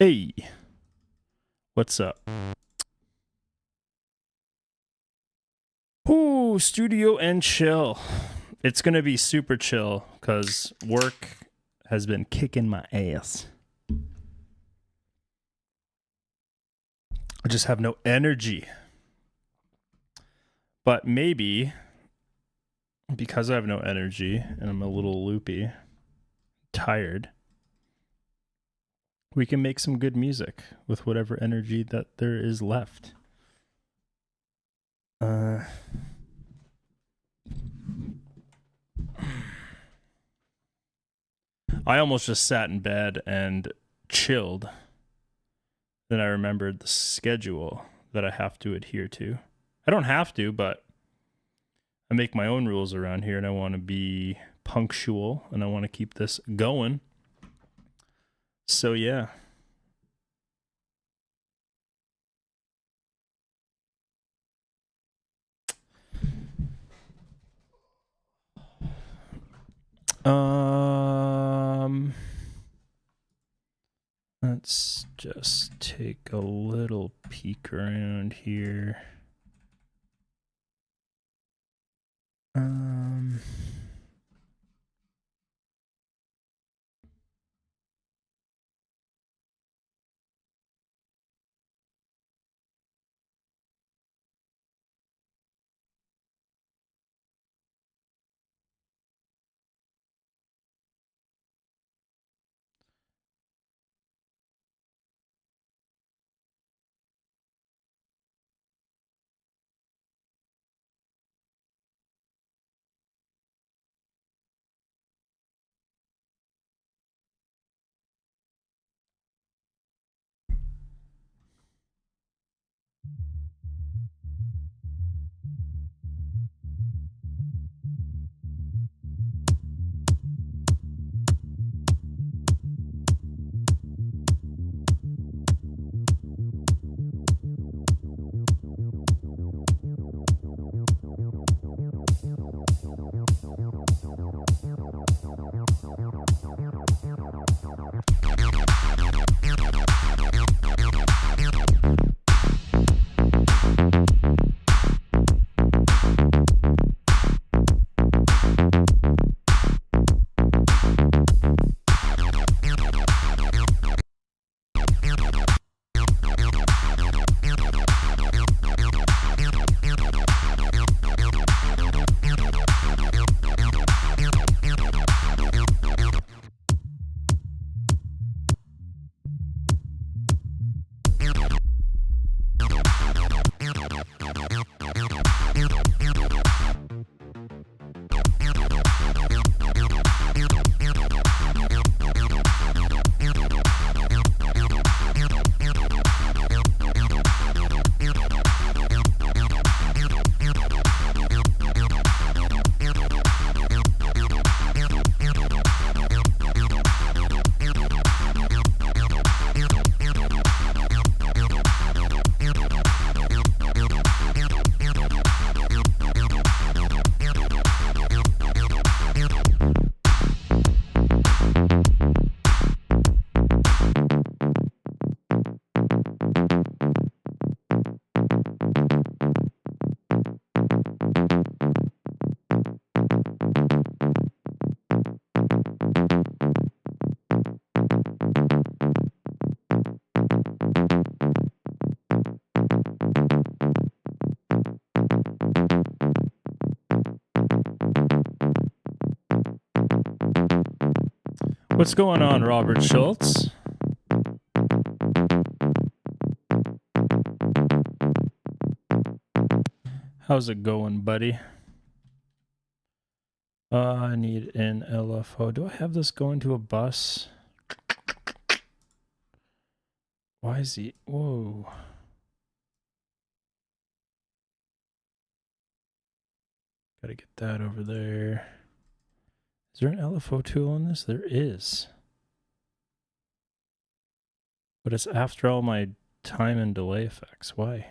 Hey, what's up? Ooh, studio and chill. It's gonna be super chill because work has been kicking my ass. I just have no energy. But maybe because I have no energy and I'm a little loopy, tired, we can make some good music with whatever energy that there is left. I almost just sat in bed and chilled. Then I remembered the schedule that I have to adhere to. I don't have to, but I make my own rules around here and I want to be punctual and I want to keep this going. So yeah. Let's just take a little peek around here. What's going on, Robert Schultz? How's it going, buddy? I need an LFO. Do I have this going to a bus? Why is he? Whoa. Gotta get that over there. Is there an LFO tool on this? There is. But it's after all my time and delay effects. Why?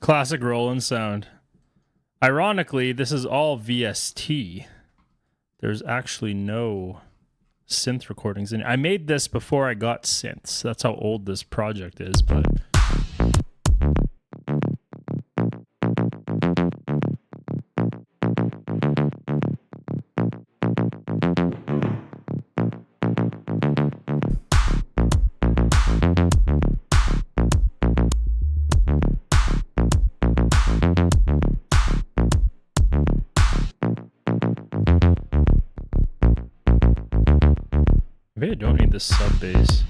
Classic Roland sound. Ironically, this is all VST. There's actually no synth recordings in it. I made this before I got synths. That's how old this project is, but maybe I don't need the sub bass.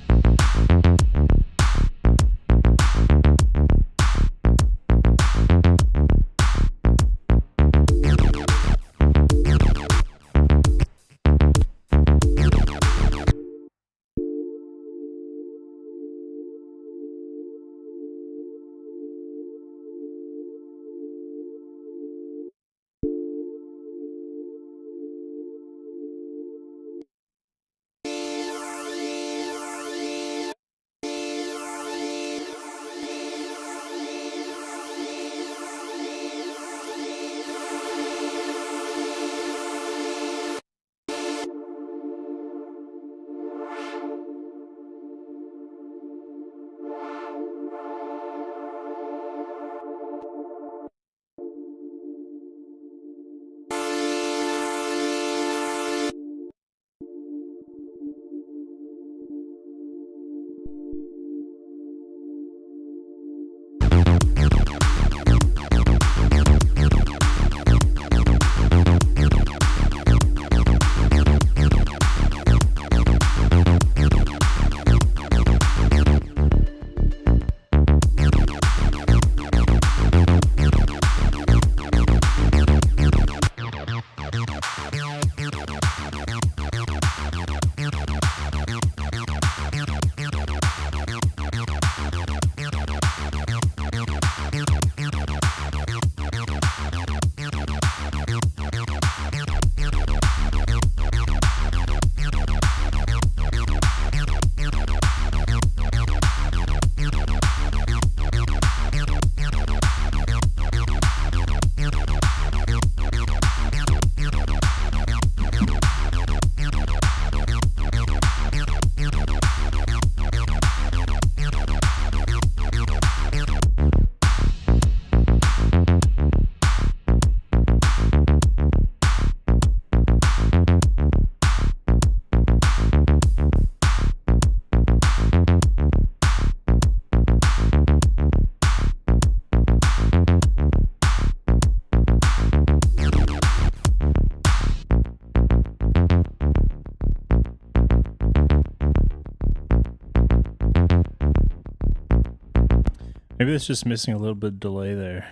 Maybe it's just missing a little bit of delay there.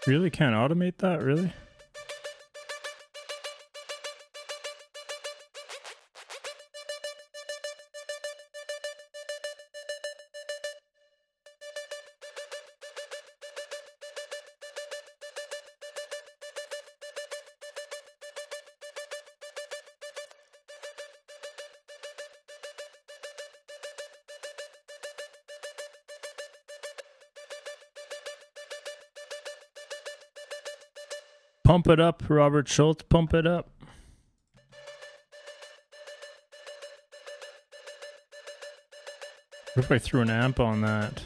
Really can't automate that, really? Pump it up, Robert Schultz, pump it up. What if I threw an amp on that?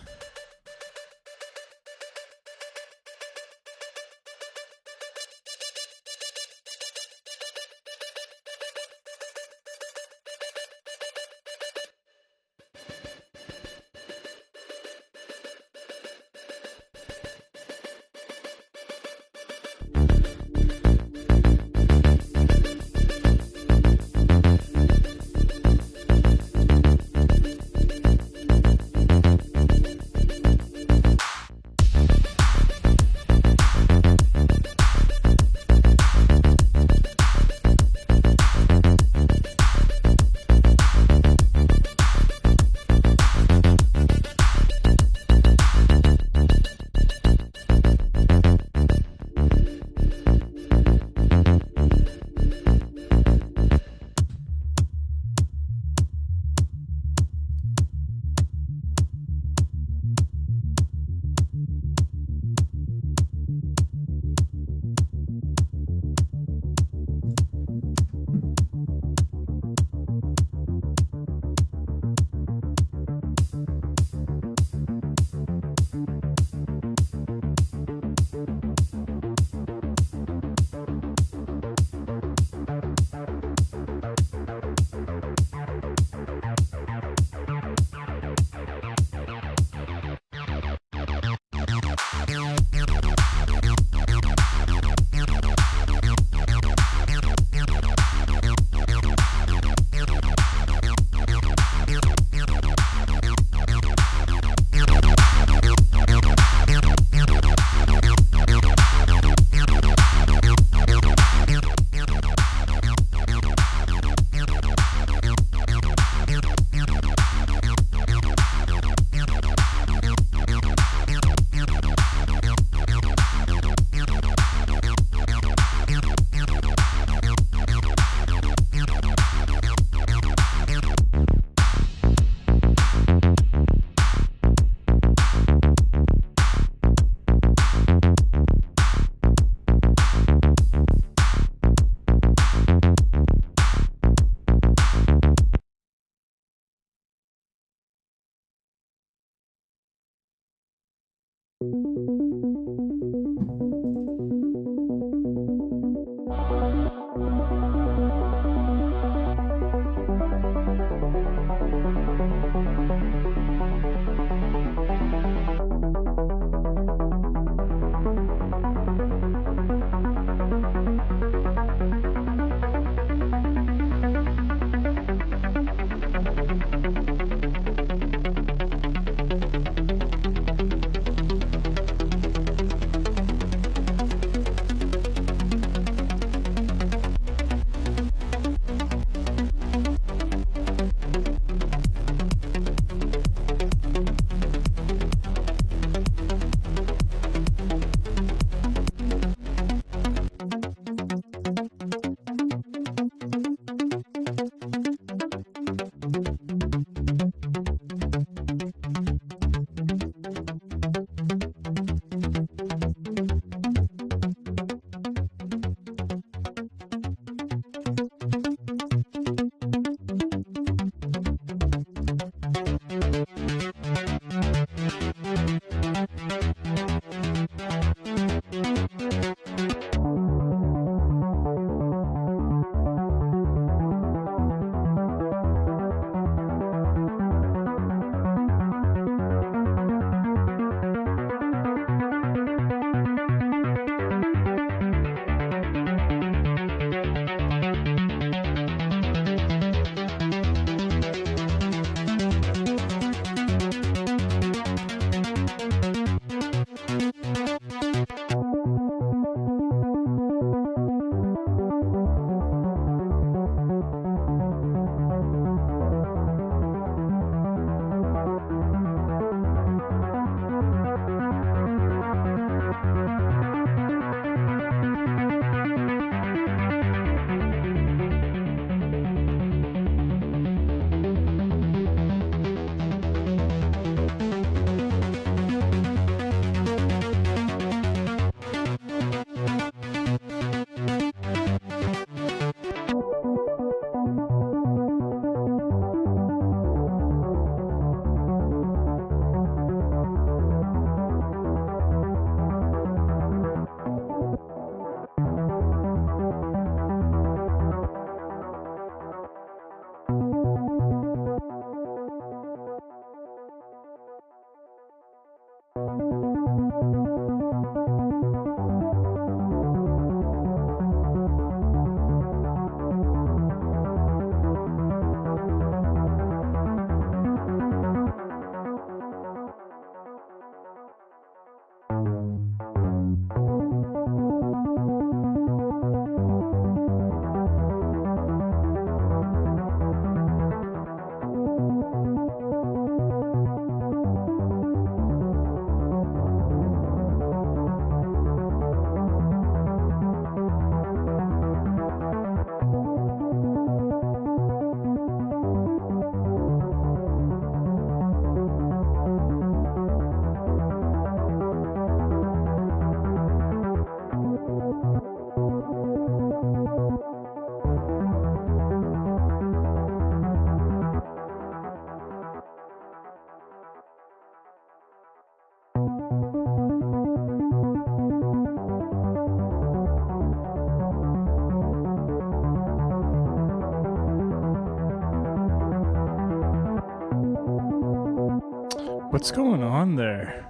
What's going on there?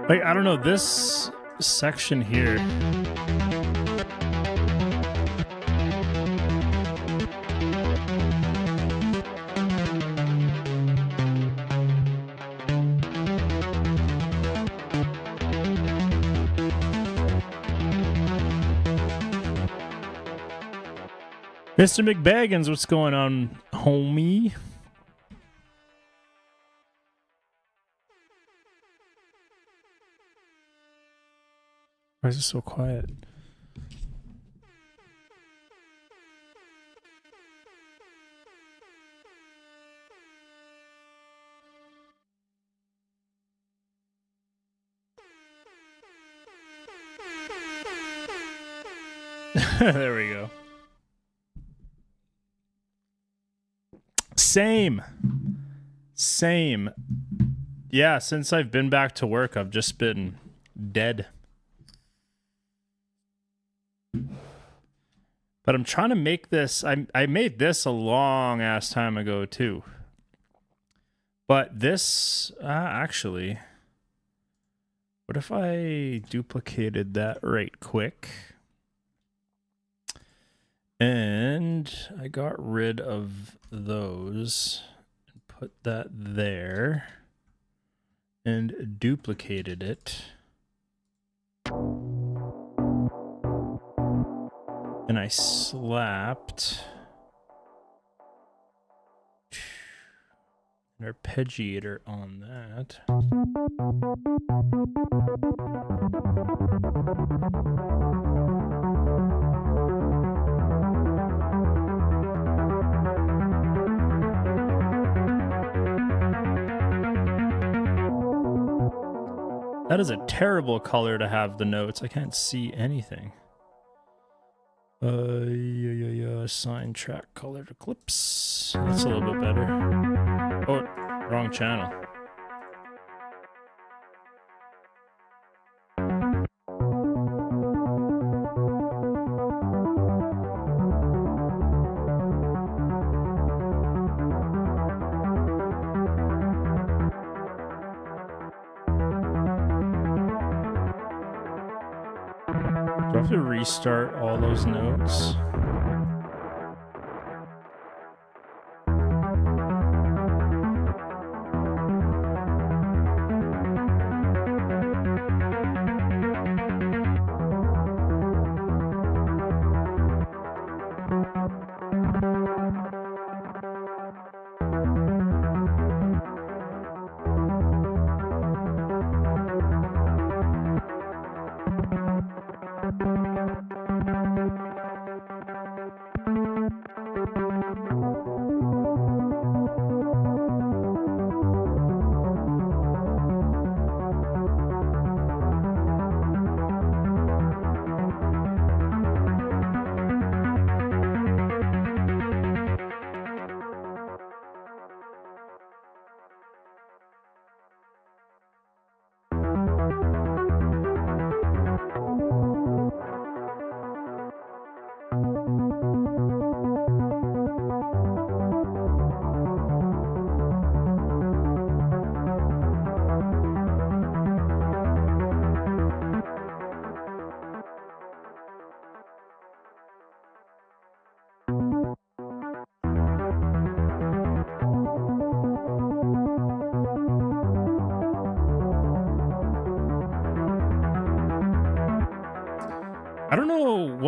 Like, I don't know, this section here. Mr. McBaggins, what's going on, homie? Why is it so quiet? There we go. Same. Yeah, since I've been back to work, I've just been dead. But I'm trying to make this. I made this a long ass time ago too. But this actually, what if I duplicated that right quick? And I got rid of those and put that there and duplicated it. And I slapped an arpeggiator on that. That is a terrible color to have the notes. I can't see anything. Assign track color to clips. That's a little bit better. Oh, wrong channel. Do I have to restart all those notes?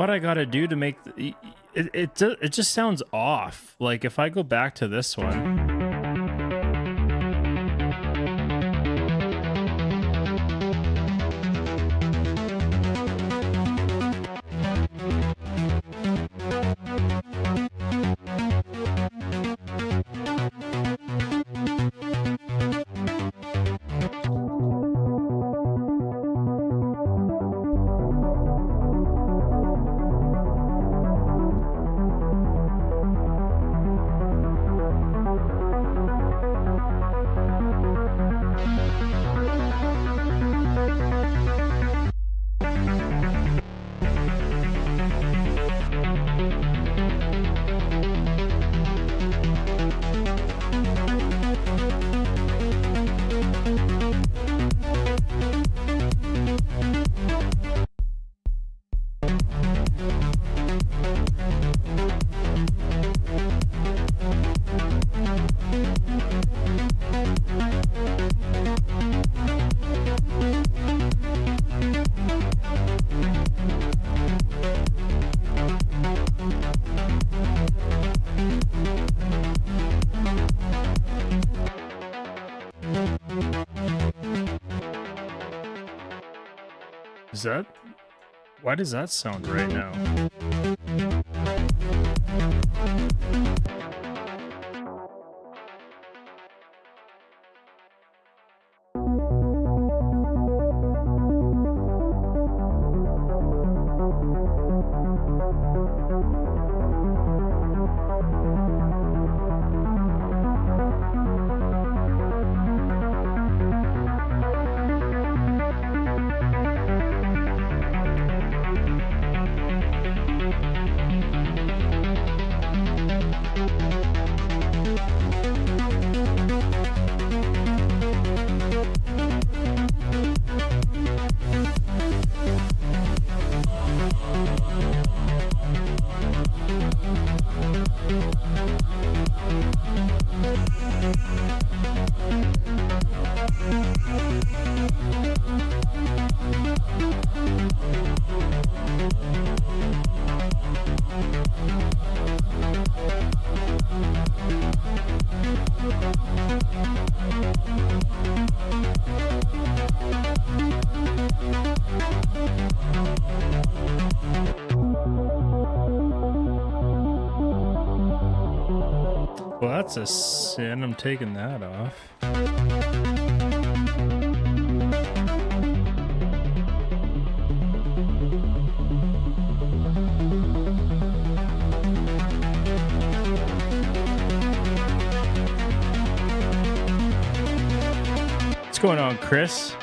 what I gotta do to make it just sounds off. Like if I go back to this one. Why does that sound right now? Well, that's a sin. I'm taking that off. What's going on, Chris?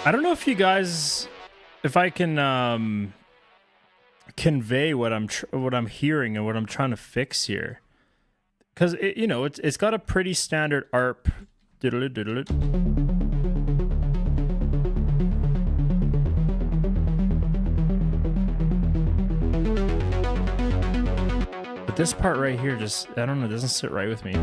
I don't know if you guys, if I can convey what I'm hearing and what I'm trying to fix here, because you know it's got a pretty standard ARP. Diddle it, diddle it. But this part right here just, I don't know, doesn't sit right with me.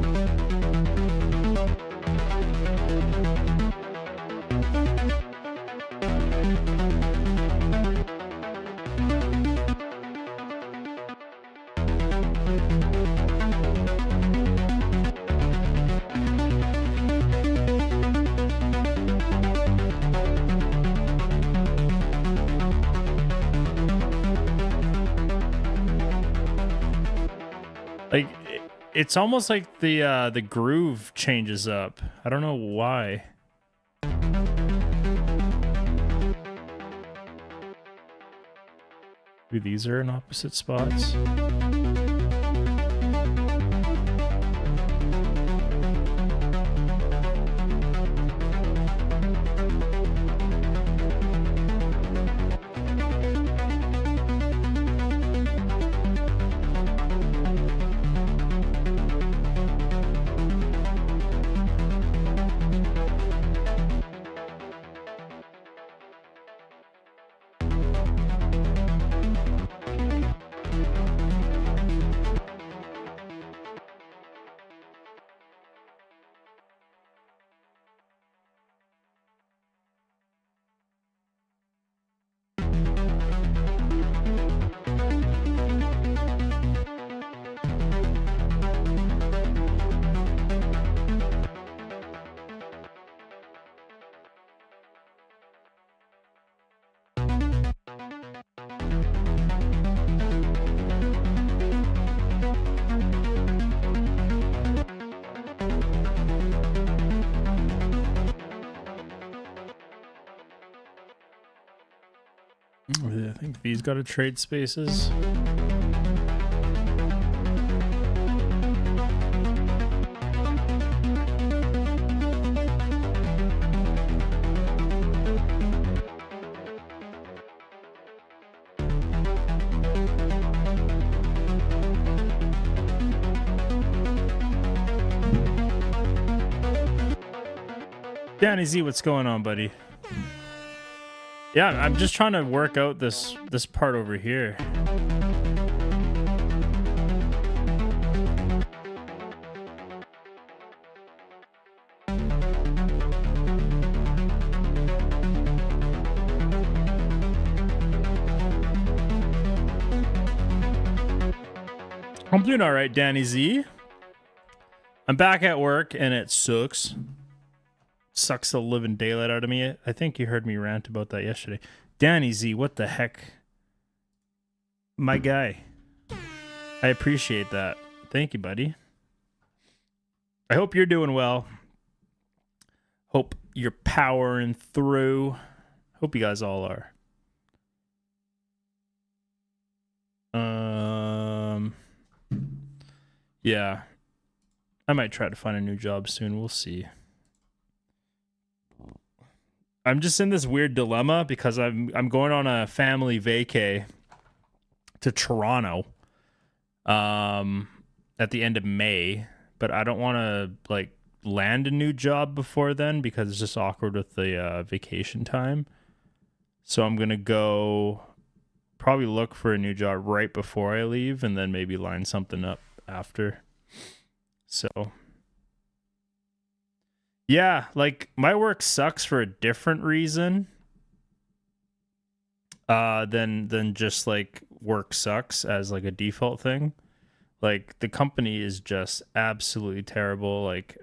Like, it's almost like the groove changes up. I don't know why. Maybe these are in opposite spots. I think these got to trade spaces. Danny Z, what's going on, buddy? Yeah, I'm just trying to work out this part over here. I'm doing all right, Danny Z. I'm back at work and it sucks. Sucks the living daylight out of me. I think you heard me rant about that yesterday. Danny Z, what the heck? My guy. I appreciate that. Thank you, buddy. I hope you're doing well. Hope you're powering through. Hope you guys all are. Yeah. I might try to find a new job soon. We'll see. I'm just in this weird dilemma because I'm going on a family vacay to Toronto at the end of May, but I don't want to like land a new job before then because it's just awkward with the vacation time. So I'm going to go probably look for a new job right before I leave and then maybe line something up after. So yeah, like my work sucks for a different reason than just like work sucks as like a default thing. Like the company is just absolutely terrible. Like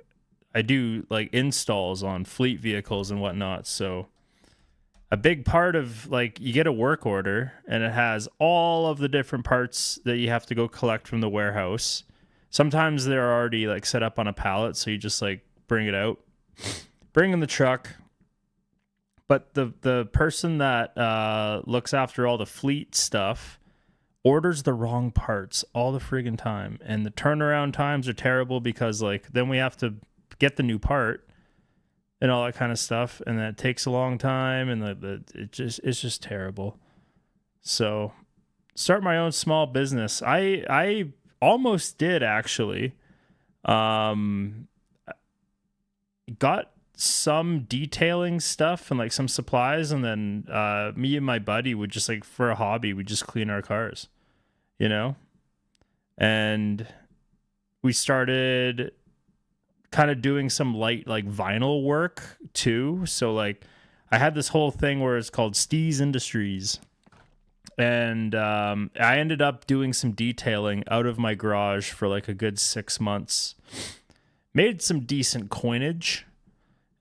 I do like installs on fleet vehicles and whatnot. So a big part of like you get a work order and it has all of the different parts that you have to go collect from the warehouse. Sometimes they're already like set up on a pallet, so you just like bring it out, bring in the truck. But the person that looks after all the fleet stuff orders the wrong parts all the friggin' time, and the turnaround times are terrible because like then we have to get the new part and all that kind of stuff, and that takes a long time, and it's just terrible. So start my own small business. I almost did actually. Got some detailing stuff and like some supplies, and then me and my buddy would just like for a hobby we just clean our cars, you know. And we started kind of doing some light like vinyl work too. So like I had this whole thing where it's called Steez Industries, and I ended up doing some detailing out of my garage for like a good 6 months. Made some decent coinage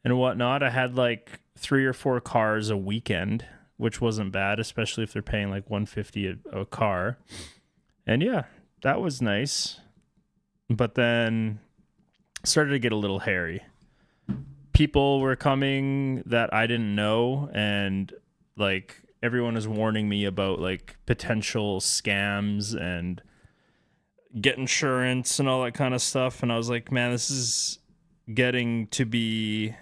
and whatnot. I had like 3 or 4 cars a weekend, which wasn't bad, especially if they're paying like $150 a car. And yeah, that was nice. But then started to get a little hairy. People were coming that I didn't know, and like everyone was warning me about like potential scams and get insurance and all that kind of stuff. And I was like, man, this is getting to be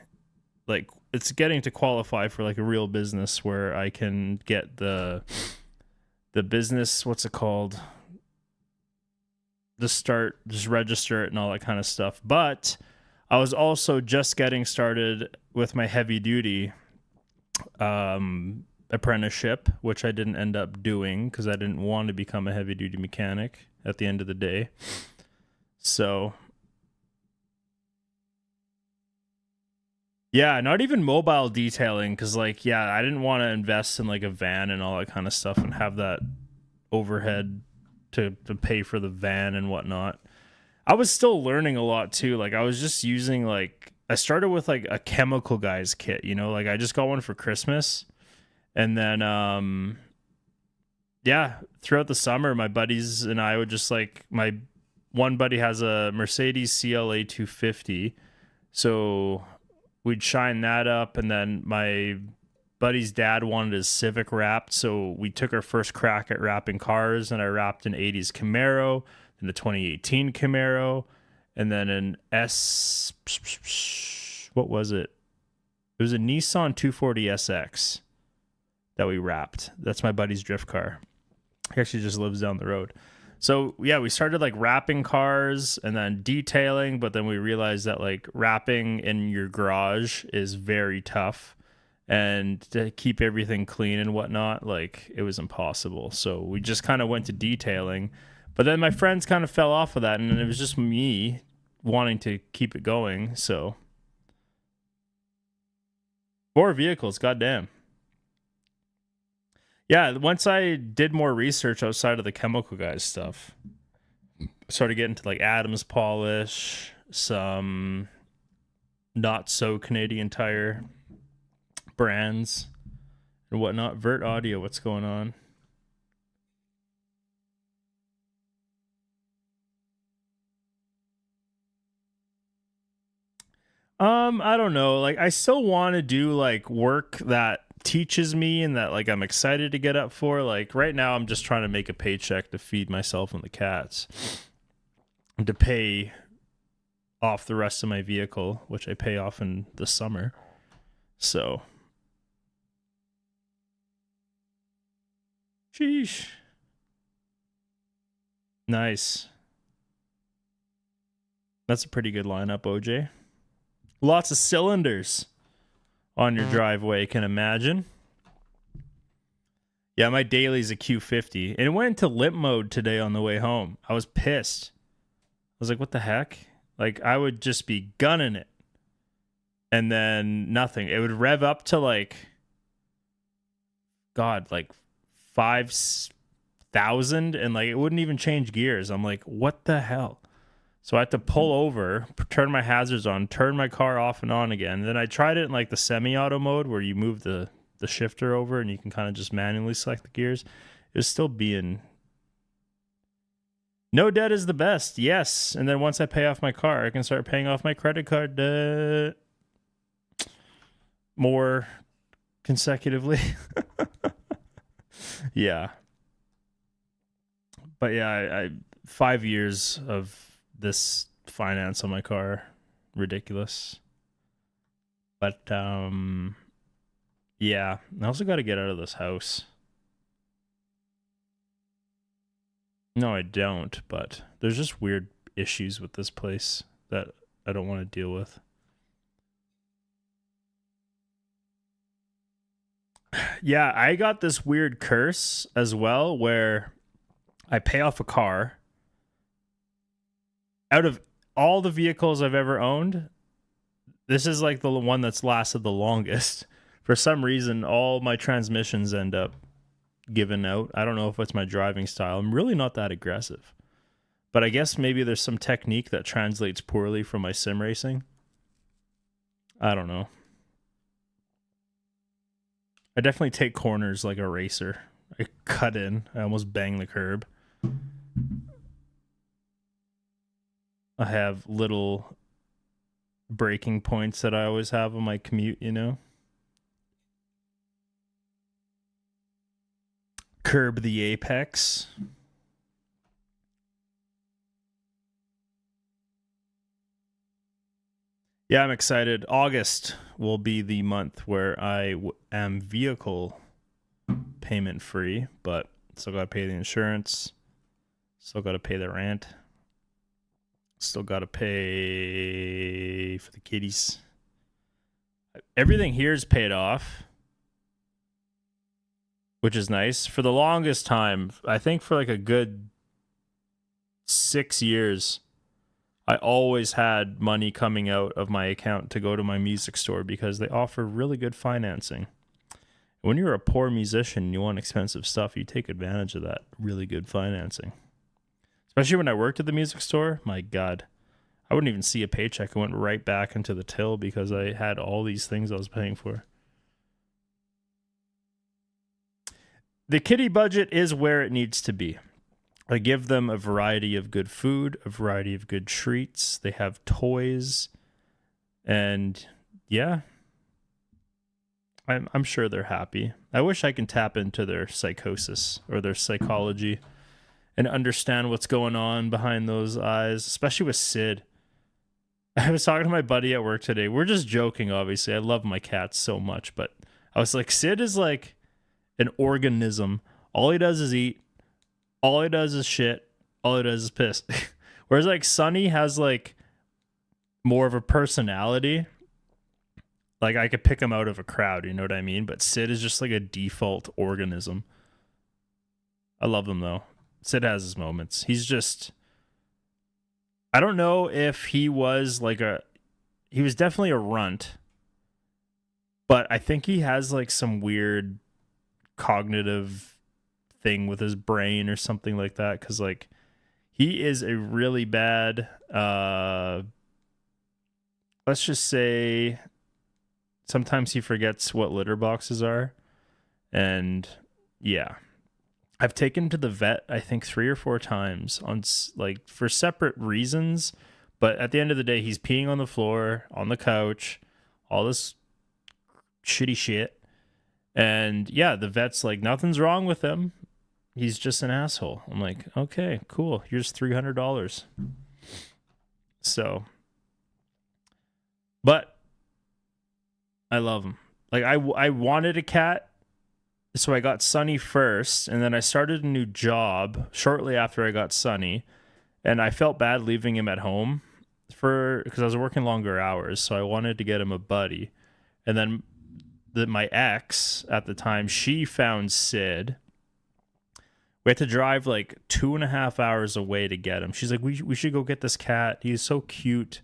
like, it's getting to qualify for like a real business where I can get the business, what's it called? Just register it and all that kind of stuff. But I was also just getting started with my heavy duty apprenticeship, which I didn't end up doing because I didn't want to become a heavy duty mechanic at the end of the day. So yeah, not even mobile detailing, because like, yeah, I didn't want to invest in like a van and all that kind of stuff and have that overhead to pay for the van and whatnot. I was still learning a lot too. Like I was just using like, I started with like a chemical guy's kit, you know, like I just got one for Christmas. And then, yeah, throughout the summer, my buddies and I would just like, my one buddy has a Mercedes CLA 250, so we'd shine that up, and then my buddy's dad wanted his Civic wrapped, so we took our first crack at wrapping cars, and I wrapped an 80s Camaro, then a 2018 Camaro, and then an what was it? It was a Nissan 240 SX that we wrapped. That's my buddy's drift car. He actually just lives down the road. So yeah, we started like wrapping cars and then detailing, but then we realized that like wrapping in your garage is very tough, and to keep everything clean and whatnot, like it was impossible. So we just kind of went to detailing, but then my friends kind of fell off of that, and it was just me wanting to keep it going. So 4 vehicles, goddamn. Yeah, once I did more research outside of the chemical guys stuff, started getting to like Adams polish, some not so Canadian tire brands and whatnot. Vert Audio, what's going on? I don't know. Like, I still want to do like work that teaches me and that like I'm excited to get up for. Like right now I'm just trying to make a paycheck to feed myself and the cats and to pay off the rest of my vehicle, which I pay off in the summer. So sheesh. Nice. That's a pretty good lineup, OJ. Lots of cylinders on your driveway, can imagine. Yeah, my daily's a Q50. And it went into limp mode today on the way home. I was pissed. I was like, what the heck? Like, I would just be gunning it. And then nothing. It would rev up to like, God, like 5,000. And like, it wouldn't even change gears. I'm like, what the hell? So I had to pull over, turn my hazards on, turn my car off and on again. And then I tried it in like the semi-auto mode where you move the shifter over and you can kind of just manually select the gears. It was still being... No debt is the best, yes. And then once I pay off my car, I can start paying off my credit card debt more consecutively. Yeah. But yeah, I 5 years of this finance on my car, ridiculous. But yeah, I also got to get out of this house. No, I don't, but there's just weird issues with this place that I don't want to deal with. Yeah, I got this weird curse as well where I pay off a car. Out of all the vehicles I've ever owned, this is like the one that's lasted the longest. For some reason, all my transmissions end up giving out. I don't know if it's my driving style. I'm really not that aggressive. But I guess maybe there's some technique that translates poorly from my sim racing. I don't know. I definitely take corners like a racer. I cut in. I almost bang the curb. I have little breaking points that I always have on my commute, you know? Curb the apex. Yeah, I'm excited. August will be the month where I am vehicle payment free, but still got to pay the insurance. Still got to pay the rent. Still got to pay for the kitties. Everything here is paid off, which is nice. For the longest time, I think for like a good 6 years, I always had money coming out of my account to go to my music store because they offer really good financing. When you're a poor musician and you want expensive stuff, you take advantage of that really good financing. Especially when I worked at the music store, my God, I wouldn't even see a paycheck. It went right back into the till because I had all these things I was paying for. The kitty budget is where it needs to be. I give them a variety of good food, a variety of good treats. They have toys, and yeah, I'm sure they're happy. I wish I can tap into their psychosis or their psychology and understand what's going on behind those eyes, especially with Sid. I was talking to my buddy at work today. We're just joking, obviously. I love my cats so much, but I was like, Sid is like an organism. All he does is eat. All he does is shit. All he does is piss. Whereas like Sunny has like more of a personality. Like I could pick him out of a crowd, you know what I mean? But Sid is just like a default organism. I love him though. Sid has his moments. He's just, I don't know if he was like he was definitely a runt, but I think he has like some weird cognitive thing with his brain or something like that. Cause like he is a really bad, let's just say sometimes he forgets what litter boxes are. And yeah, I've taken him to the vet, I think 3 or 4 times on like for separate reasons. But at the end of the day, he's peeing on the floor, on the couch, all this shitty shit. And yeah, the vet's like, nothing's wrong with him. He's just an asshole. I'm like, okay, cool. Here's $300. So, but I love him. Like I wanted a cat. So I got Sunny first, and then I started a new job shortly after I got Sunny, and I felt bad leaving him at home because I was working longer hours, so I wanted to get him a buddy. And then my ex at the time, she found Sid. We had to drive like 2.5 hours away to get him. She's like, we should go get this cat. He's so cute.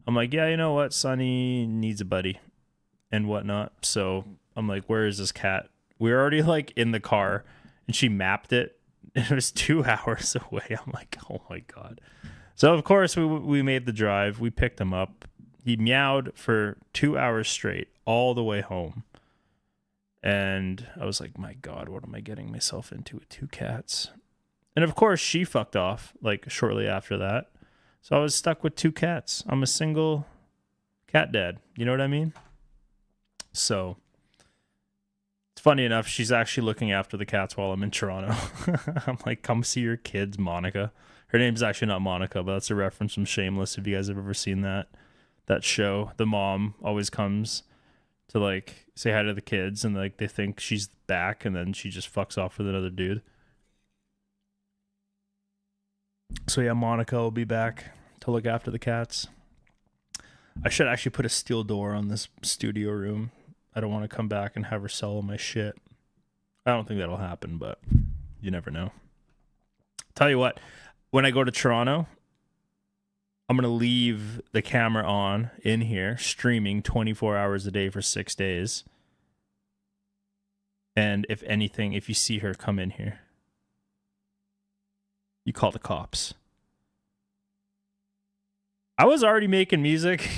I'm like, yeah, you know what? Sunny needs a buddy and whatnot. So I'm like, where is this cat? We were already like in the car, and she mapped it. It was 2 hours away. I'm like, oh my God. So of course we made the drive. We picked him up. He meowed for 2 hours straight, all the way home. And I was like, my God, what am I getting myself into with 2 cats? And of course she fucked off like shortly after that. So I was stuck with 2 cats. I'm a single cat dad. You know what I mean? So funny enough, she's actually looking after the cats while I'm in Toronto. I'm like, come see your kids, Monica. Her name's actually not Monica, but that's a reference from Shameless. If you guys have ever seen that show, the mom always comes to like say hi to the kids, and like they think she's back, and then she just fucks off with another dude. So yeah, Monica will be back to look after the cats. I should actually put a steel door on this studio room. I don't want to come back and have her sell all my shit. I don't think that'll happen, but you never know. Tell you what, when I go to Toronto, I'm going to leave the camera on in here, streaming 24 hours a day for 6 days. And if anything, if you see her come in here, you call the cops. I was already making music.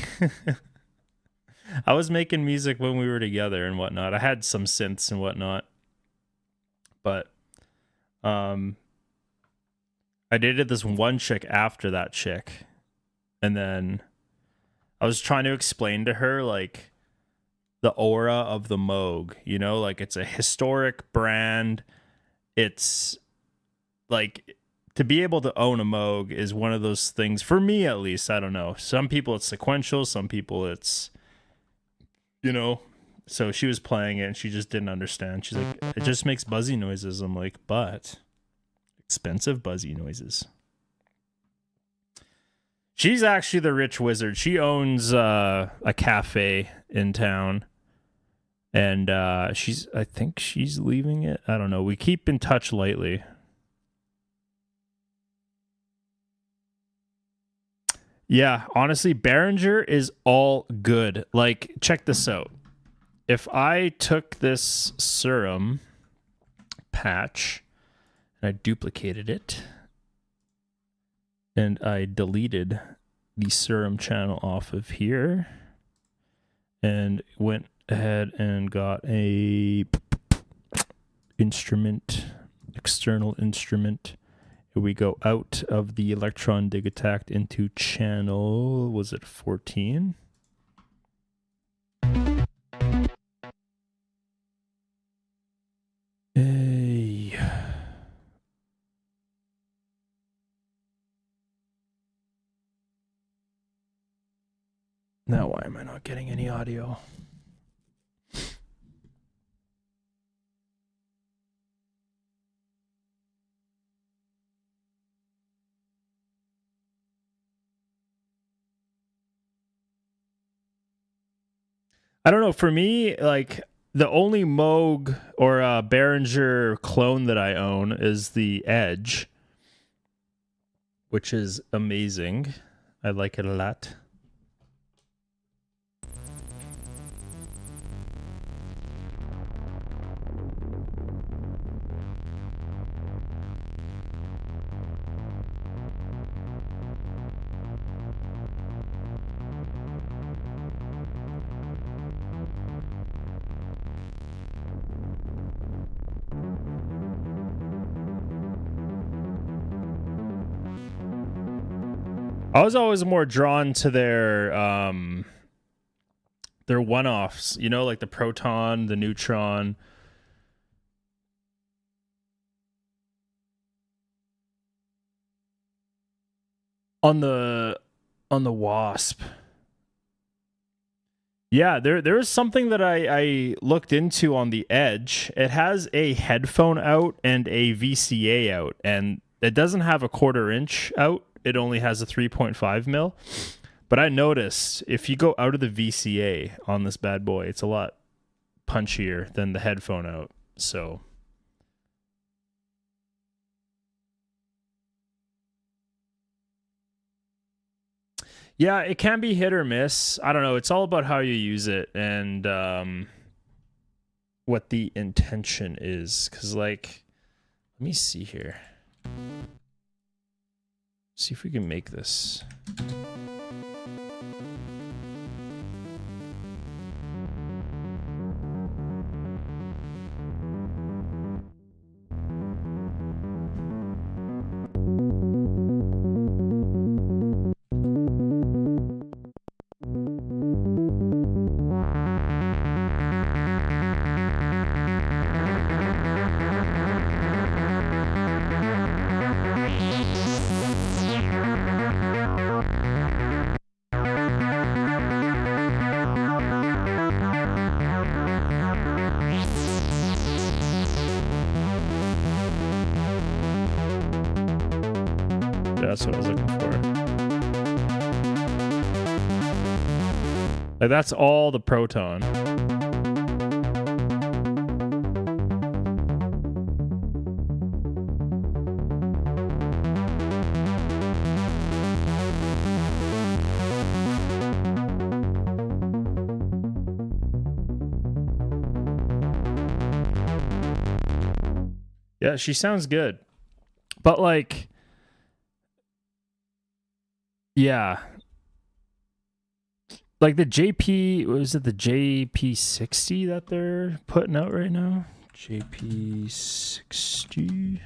I was making music when we were together and whatnot. I had some synths and whatnot. But I dated this one chick after that chick. And then I was trying to explain to her like the aura of the Moog, you know, like it's a historic brand. It's like to be able to own a Moog is one of those things, for me at least. I don't know. Some people it's sequential, some people it's, you know, so she was playing it and she just didn't understand. She's like, it just makes buzzy noises. I'm like, but expensive buzzy noises. She's actually the rich wizard. She owns a cafe in town. And I think she's leaving it. I don't know. We keep in touch lately. Yeah, honestly, Behringer is all good. Like, check this out. If I took this serum patch and I duplicated it and I deleted the serum channel off of here and went ahead and got a external instrument, Here we go out of the Elektron dig attack into channel, was it 14? Hey. Now why am I not getting any audio? I don't know. For me, like the only Moog or Behringer clone that I own is the Edge, which is amazing. I like it a lot. I was always more drawn to their one-offs, you know, like the Proton, the Neutron. On the Wasp. Yeah, there is something that I looked into on the Edge. It has a headphone out and a VCA out, and it doesn't have a 1/4 inch out. It only has a 3.5 mil. But I noticed if you go out of the VCA on this bad boy, it's a lot punchier than the headphone out. So yeah, it can be hit or miss. I don't know. It's all about how you use it and what the intention is. Because, like, let me see here. See if we can make this. That's what I was looking for. Like, that's all the Proton. Yeah, she sounds good. But, like, yeah. Like the JP, was it the JP60 that they're putting out right now? JP60?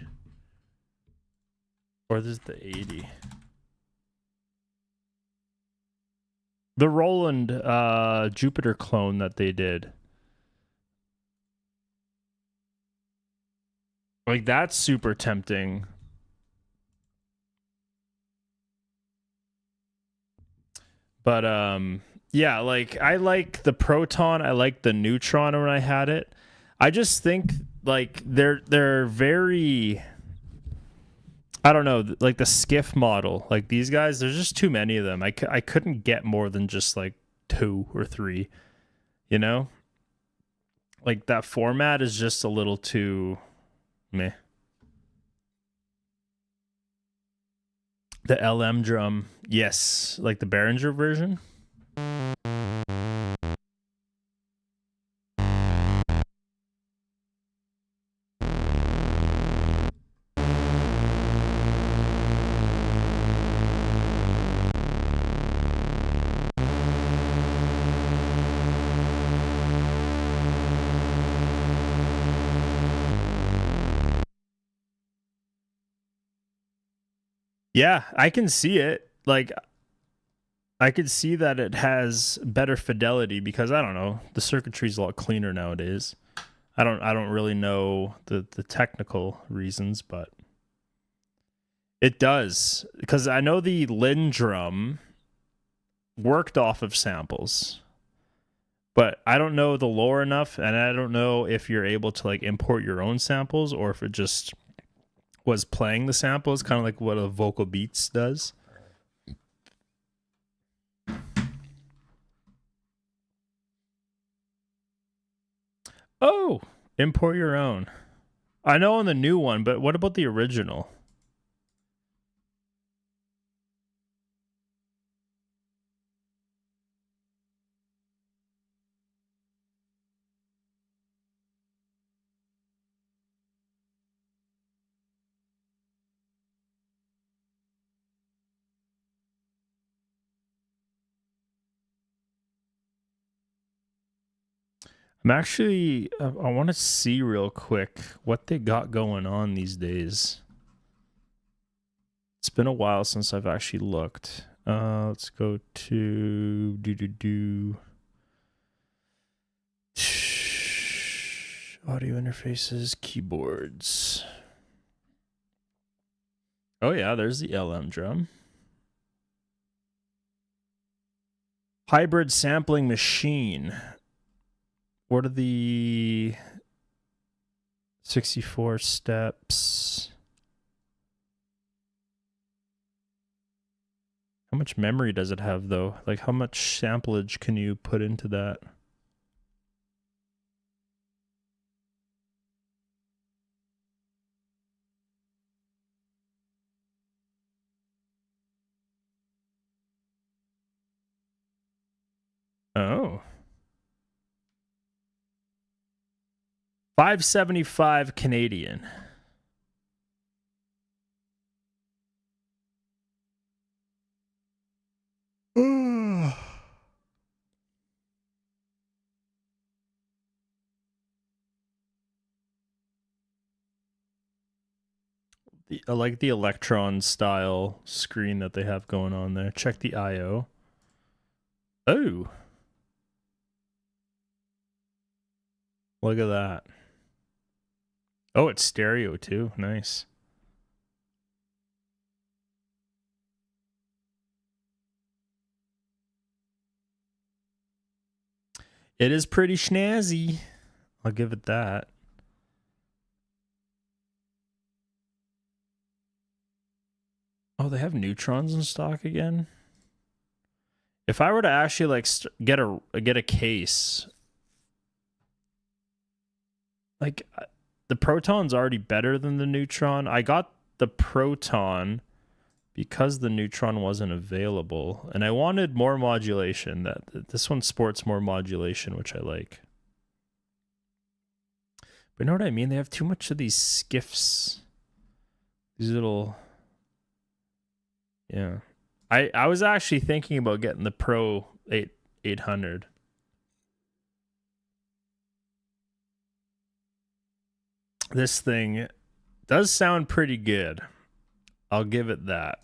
Or this is the 80? The Roland Jupiter clone that they did. Like, that's super tempting. But yeah, like, I like the Proton, I like the Neutron when I had it. I just think, like, they're very, I don't know, like the Skiff model, like these guys, there's just too many of them. I couldn't get more than just like 2 or 3, you know? Like, that format is just a little too meh. The LM drum, yes, like the Behringer version. Yeah, I can see it. Like, I could see that it has better fidelity because I don't know, the circuitry's a lot cleaner nowadays. I don't really know the technical reasons, but it does, because I know the Lindrum worked off of samples, but I don't know the lore enough, and I don't know if you're able to like import your own samples or if it just was playing the samples, kind of like what a Vocal Beats does. Oh, import your own. I know on the new one, but what about the original? I'm actually, I want to see real quick what they got going on these days. It's been a while since I've actually looked. Let's go to audio interfaces, keyboards. Oh yeah, there's the LM drum. Hybrid sampling machine. What are the 64 steps? How much memory does it have though? Like how much samplage can you put into that? Oh. 575 Canadian. I like the Elektron style screen that they have going on there. Check the I/O. Oh. Look at that. Oh, it's stereo too. Nice. It is pretty snazzy. I'll give it that. Oh, they have neutrons in stock again? If I were to actually like get a case, like the Proton's already better than the Neutron. I got the Proton because the Neutron wasn't available, and I wanted more modulation. That this one sports more modulation, which I like. But you know what I mean? They have too much of these skiffs. These little, yeah. I was actually thinking about getting the Pro 800. This thing does sound pretty good. I'll give it that.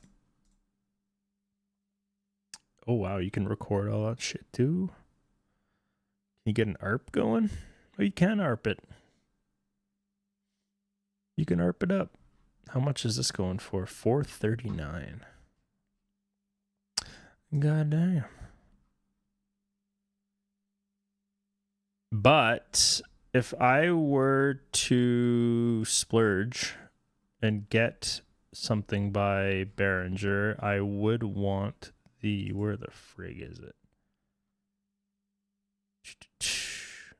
Oh wow, you can record all that shit too. Can you get an ARP going? Oh, you can ARP it. You can ARP it up. How much is this going for? $439. God damn. But if I were to splurge and get something by Behringer, I would want the, where the frig is it?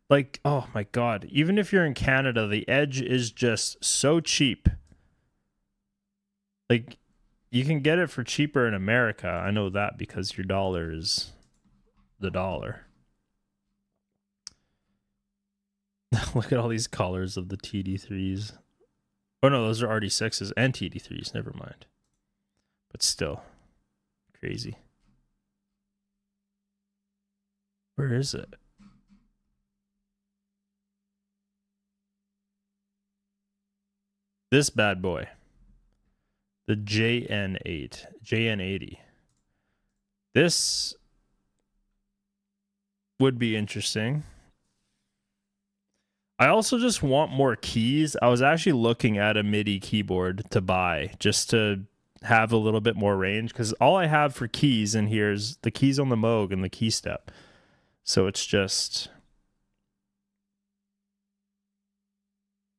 Like, oh my God. Even if you're in Canada, the Edge is just so cheap. Like, you can get it for cheaper in America. I know that because your dollar is the dollar. Look at all these colors of the TD3s. Oh no, those are RD6s and TD3s. Never mind. But still, crazy. Where is it? This bad boy. The JN80. This would be interesting. I also just want more keys. I was actually looking at a MIDI keyboard to buy just to have a little bit more range, because all I have for keys in here is the keys on the Moog and the key step. So it's just,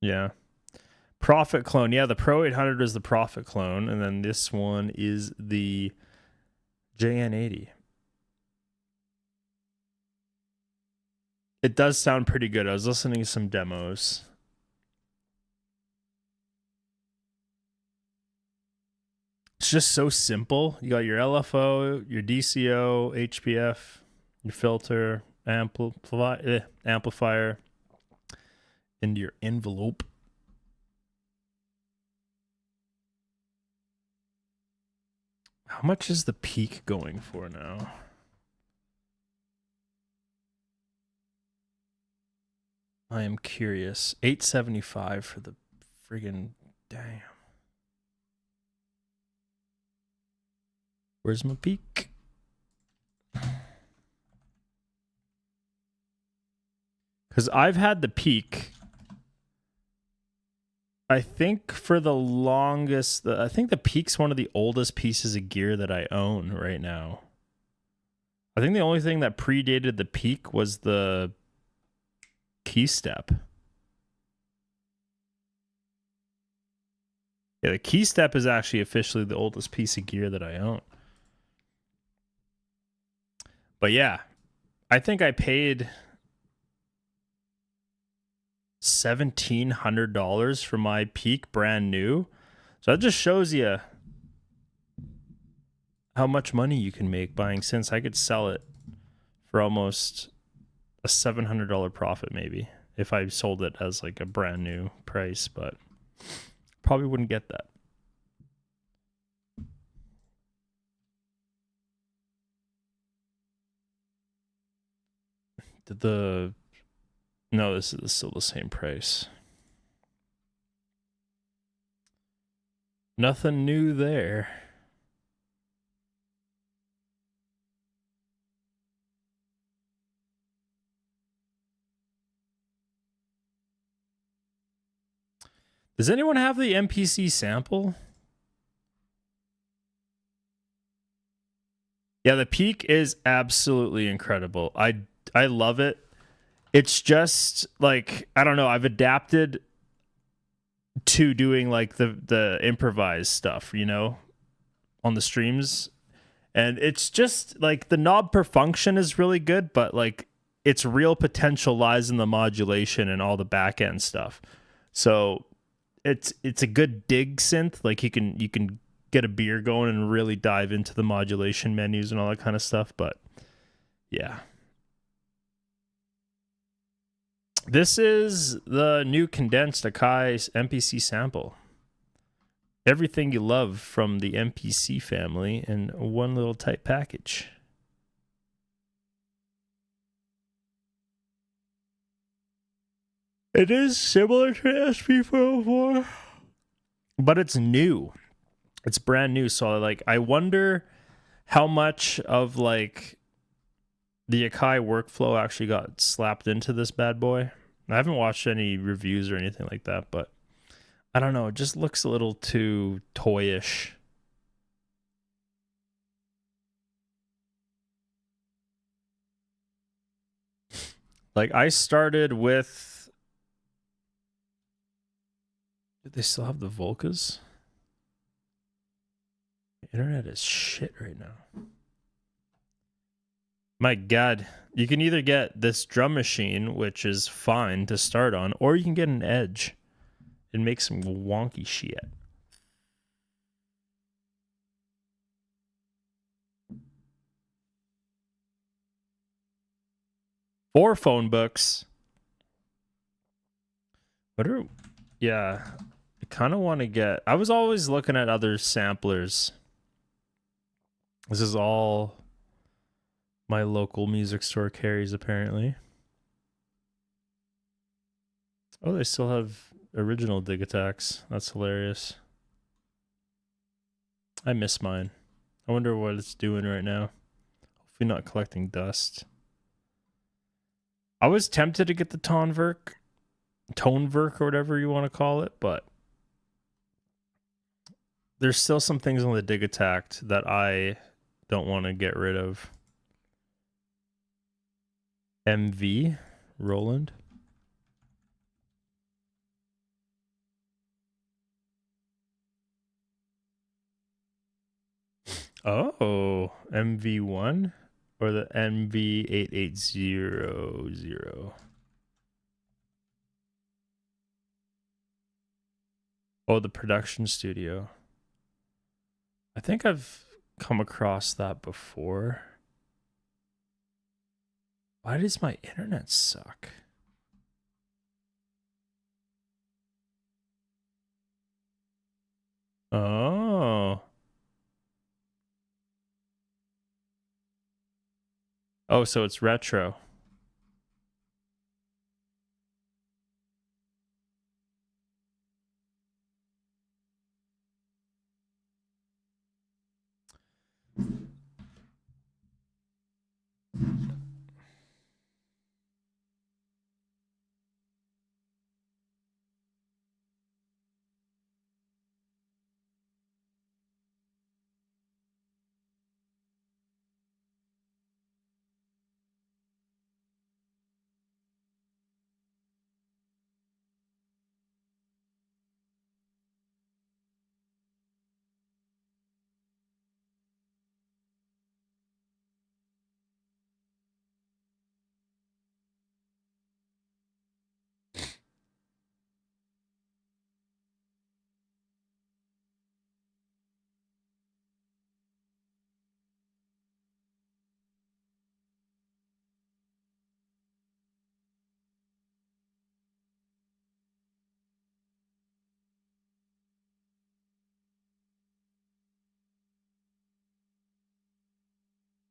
yeah. Prophet clone. Yeah, the Pro 800 is the Prophet clone, and then this one is the JN80. It does sound pretty good. I was listening to some demos. It's just so simple. You got your LFO, your DCO, HPF, your filter, amplifier, and your envelope. How much is the peak going for now? I am curious. $875 for the friggin' damn. Where's my peak? Because I've had the peak, I think, for the longest. I think the peak's one of the oldest pieces of gear that I own right now. I think the only thing that predated the peak was the key step. Yeah, the key step is actually officially the oldest piece of gear that I own. But yeah, I think I paid $1,700 for my peak brand new. So that just shows you how much money you can make buying synths. I could sell it for almost a $700 profit maybe if I sold it as like a brand new price, but probably wouldn't get that. No, this is still the same price. Nothing new there. Does anyone have the MPC sample? Yeah, the peak is absolutely incredible. I love it. It's just like, I don't know, I've adapted to doing like the improvised stuff, you know, on the streams. And it's just like the knob per function is really good, but like its real potential lies in the modulation and all the back end stuff. So it's a good dig synth. Like you can get a beer going and really dive into the modulation menus and all that kind of stuff. But yeah. This is the new condensed Akai MPC sample. Everything you love from the MPC family in one little tight package. It is similar to SP404, but it's new. It's brand new. So like, I wonder how much of like the Akai workflow actually got slapped into this bad boy. I haven't watched any reviews or anything like that, but I don't know. It just looks a little too toyish. Like I started with, do they still have the Volcas? The internet is shit right now. My God, you can either get this drum machine, which is fine to start on, or you can get an Edge and make some wonky shit. Four phone books. Yeah, I kind of want to get, I was always looking at other samplers. This is all my local music store carries, apparently. Oh, they still have original Dig Attacks. That's hilarious. I miss mine. I wonder what it's doing right now. Hopefully not collecting dust. I was tempted to get the Tonverk or whatever you want to call it, but there's still some things on the Dig Attack that I don't want to get rid of. MV Roland. Oh, MV1 or the MV8800. Oh, the production studio. I think I've come across that before. Why does my internet suck? Oh. Oh, so it's retro.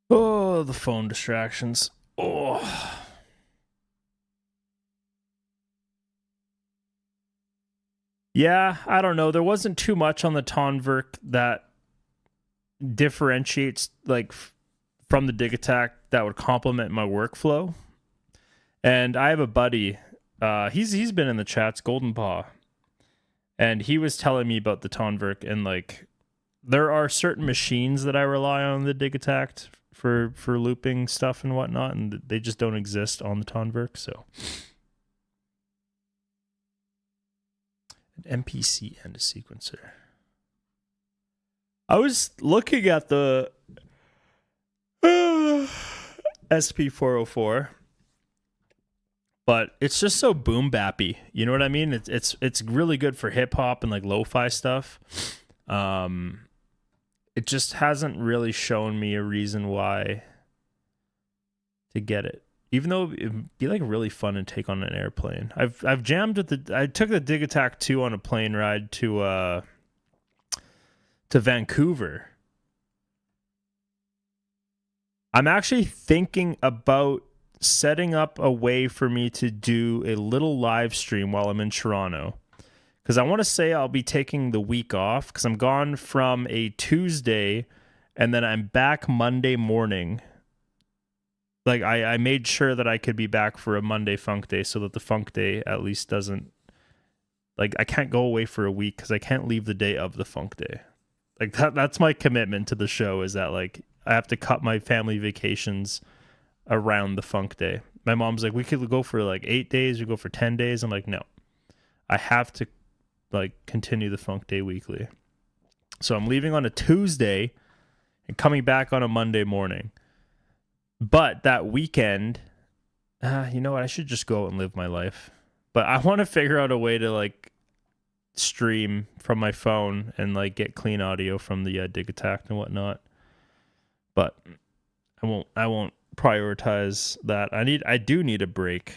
Oh, the phone distractions. Oh. Yeah, I don't know. There wasn't too much on the Tonverk that differentiates like from the Dig Attack that would complement my workflow. And I have a buddy, he's been in the chats, Golden Paw, and he was telling me about the Tonverk, and like there are certain machines that I rely on the Dig Attack for looping stuff and whatnot, and they just don't exist on the Tonverk. So an MPC and a sequencer. I was looking at the SP404, but it's just so boom bappy. You know what I mean? It's really good for hip hop and like lo-fi stuff. It just hasn't really shown me a reason why to get it. Even though it'd be like really fun to take on an airplane. I've jammed with I took the Dig Attack 2 on a plane ride to Vancouver. I'm actually thinking about setting up a way for me to do a little live stream while I'm in Toronto. Because I want to say I'll be taking the week off because I'm gone from a Tuesday and then I'm back Monday morning. Like I made sure that I could be back for a Monday funk day so that the funk day at least doesn't, like, I can't go away for a week because I can't leave the day of the funk day. Like that's my commitment to the show, is that like I have to cut my family vacations around the funk day. My mom's like, we could go for like 8 days, we go for 10 days. I'm like, no, I have to like continue the funk day weekly. So I'm leaving on a Tuesday and coming back on a Monday morning. But that weekend, you know what? I should just go out and live my life. But I want to figure out a way to like stream from my phone and like get clean audio from the Dig Attack and whatnot. But I won't prioritize that. I do need a break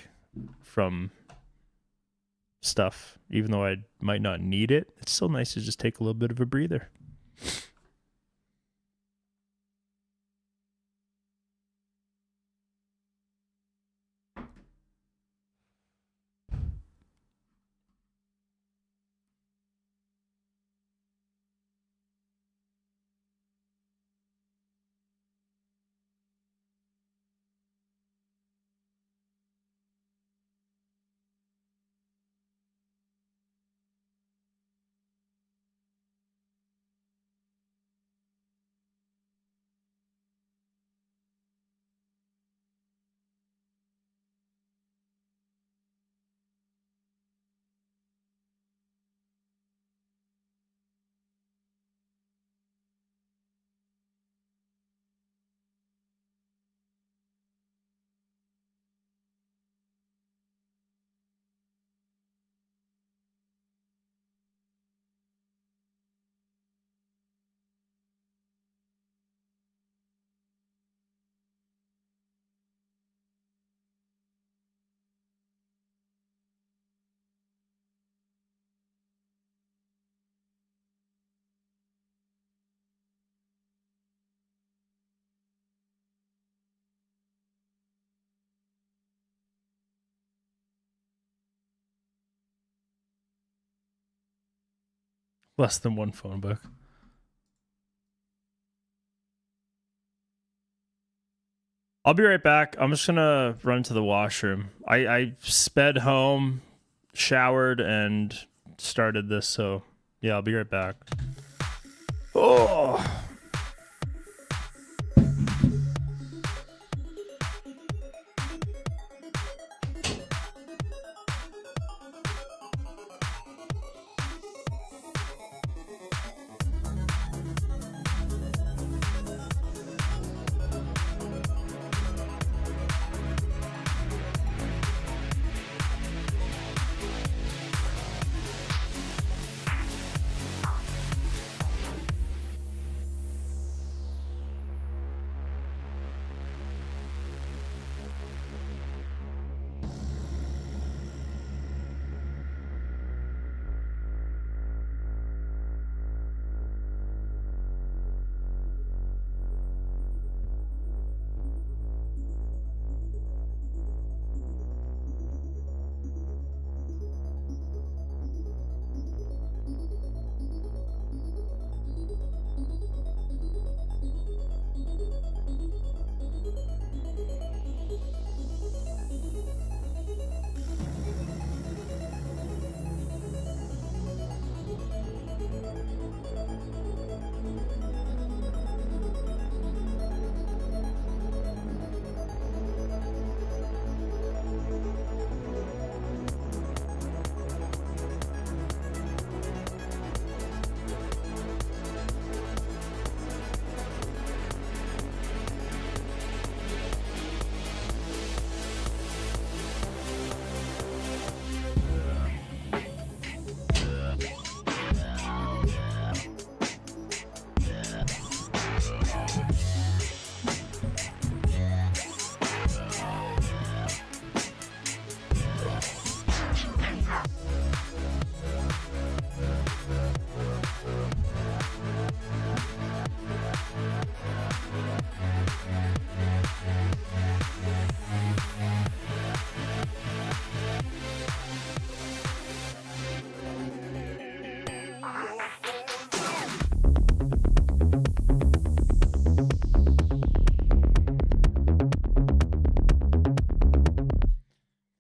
from stuff, even though I might not need it. It's still nice to just take a little bit of a breather. Less than one phone book. I'll be right back. I'm just gonna run to the washroom. I sped home, showered, and started this, so yeah, I'll be right back. Oh.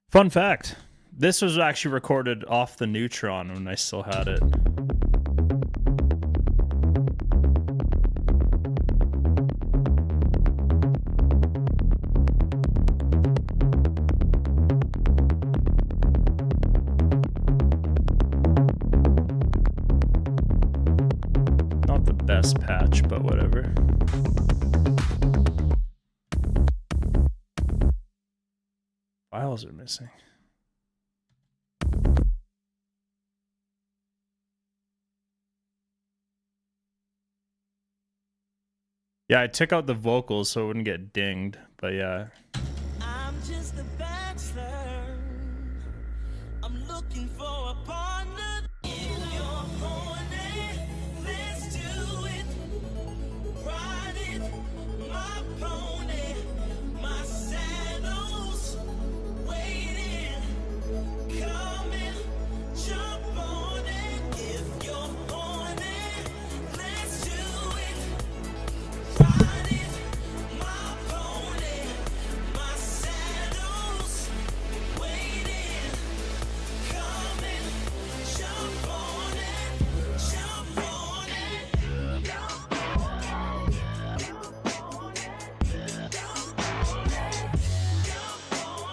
Fun fact, this was actually recorded off the Neutron when I still had it. Not the best patch, but whatever. Files are missing. Yeah, I took out the vocals so it wouldn't get dinged, but yeah. I'm just a bachelor. I'm looking for a partner in your morning. Let's do it. Ride it, my pony, my sandals. Waiting, coming, jump on it. If you're horny, let's do it. Ride it, my pony, my sandals. Waiting, coming, jump on it, jump on it, jump on it, jump on it, jump on it, jump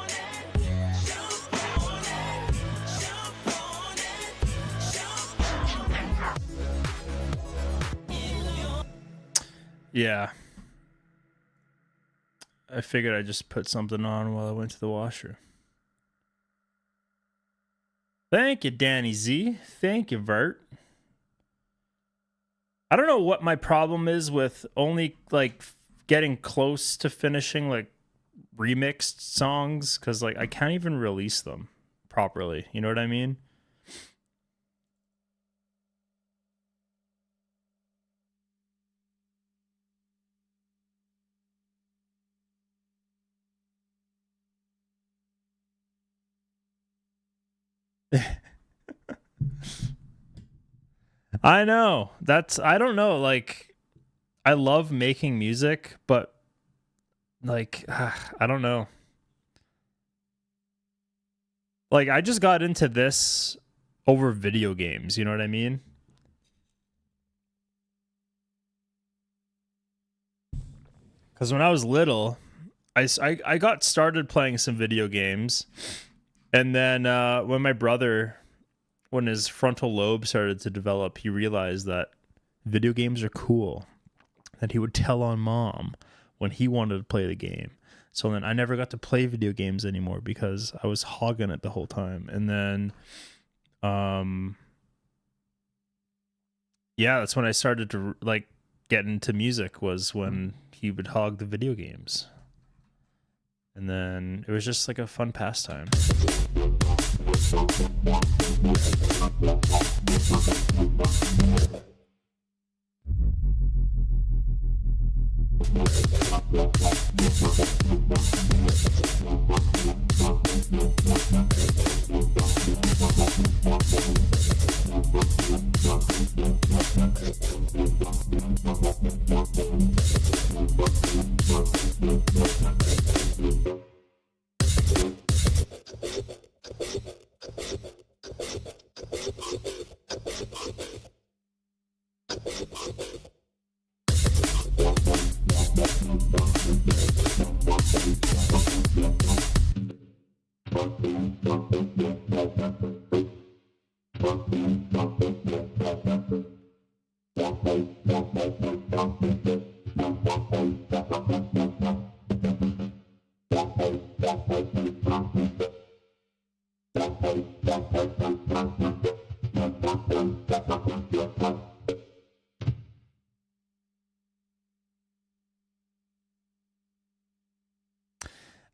on it. Yeah. I figured I'd just put something on while I went to the washroom. Thank you, Danny Z. Thank you, Vert. I don't know what my problem is with only like getting close to finishing like remixed songs, because like I can't even release them properly. You know what I mean? I know. I don't know, like I love making music, but like I don't know. Like I just got into this over video games, you know what I mean? Cuz when I was little, I got started playing some video games, and then when his frontal lobe started to develop, he realized that video games are cool. That he would tell on mom when he wanted to play the game. So then I never got to play video games anymore because I was hogging it the whole time. And then, yeah, that's when I started to like get into music, was when he would hog the video games. And then it was just like a fun pastime.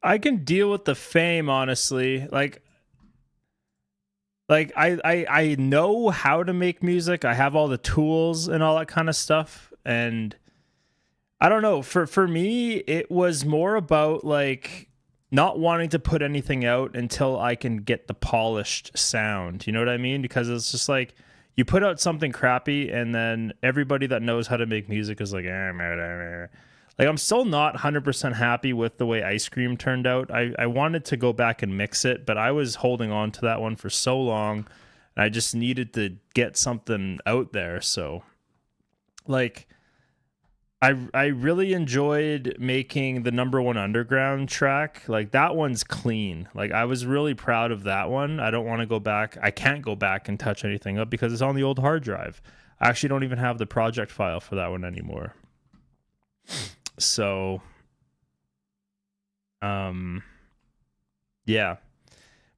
I can deal with the fame, honestly. Like I know how to make music. I have all the tools and all that kind of stuff. And I don't know, for me, it was more about like not wanting to put anything out until I can get the polished sound. You know what I mean? Because it's just like you put out something crappy and then everybody that knows how to make music is like, like I'm still not 100% happy with the way Ice Cream turned out. I wanted to go back and mix it, but I was holding on to that one for so long, and I just needed to get something out there. So like I really enjoyed making the Number One Underground track. Like that one's clean. Like I was really proud of that one. I don't want to go back. I can't go back and touch anything up because it's on the old hard drive. I actually don't even have the project file for that one anymore. So, yeah.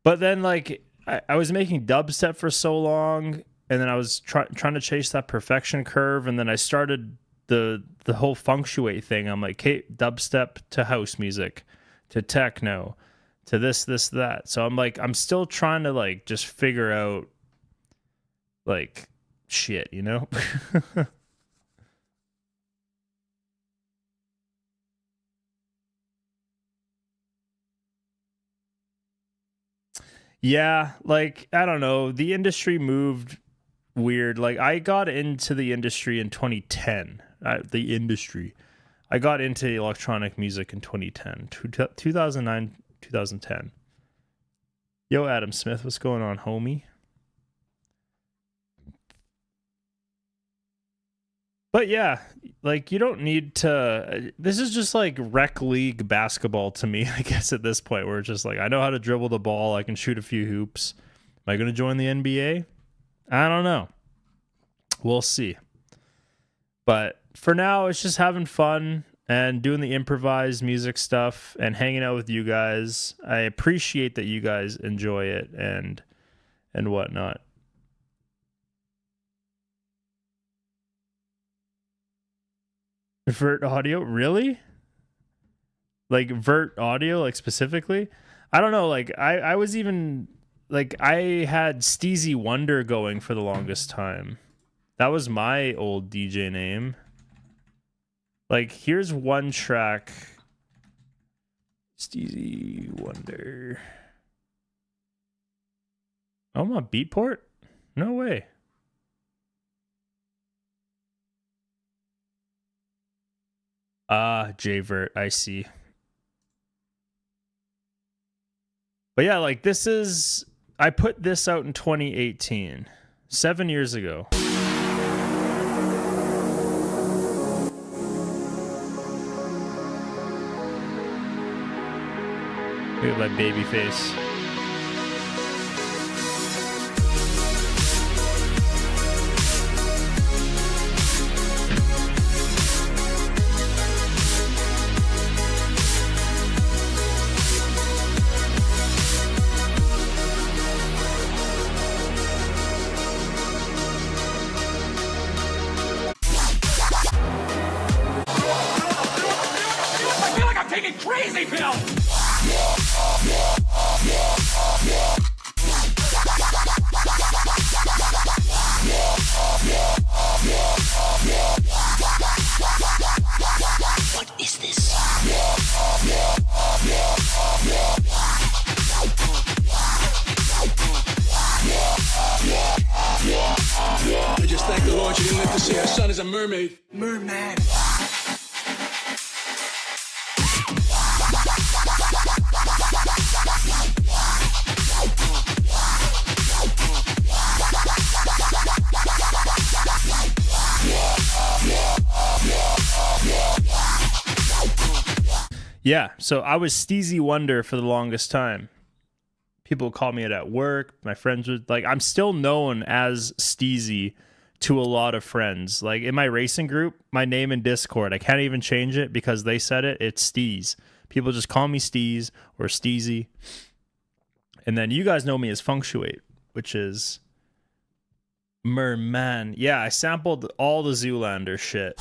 But then like I was making dubstep for so long, and then I was trying to chase that perfection curve, and then I started the whole Funktuate thing. I'm like, okay, dubstep to house music, to techno, to this, that. So I'm like, I'm still trying to like just figure out like shit, you know? Yeah, like I don't know, the industry moved weird. Like I got into the industry in 2010. I got into electronic music in 2010, 2009, 2010. Yo, Adam Smith, what's going on, homie? But yeah, like you don't need to. This is just like rec league basketball to me, I guess, at this point, where it's just like I know how to dribble the ball, I can shoot a few hoops. Am I going to join the NBA? I don't know. We'll see. But for now, it's just having fun and doing the improvised music stuff and hanging out with you guys. I appreciate that you guys enjoy it and whatnot. Vert audio, really? Like Vert audio, like specifically? I don't know. Like I was even like I had Steezy Wonder going for the longest time. That was my old DJ name. Like here's one track. Steezy Wonder. Oh, I'm on Beatport? No way. J-Vert, I see. But yeah, like this is, I put this out in 2018, 7 years ago. Look at my baby face. I feel like I'm taking crazy pills! What is this? I just thank the Lord you didn't live to see our son as a mermaid. Merman. Yeah, so I was Steezy Wonder for the longest time. People would call me it at work. My friends would, like, I'm still known as Steezy to a lot of friends. Like, in my racing group, my name in Discord, I can't even change it because they said it. It's Steez. People just call me Steez or Steezy. And then you guys know me as Funktuate, which is Merman. Yeah, I sampled all the Zoolander shit.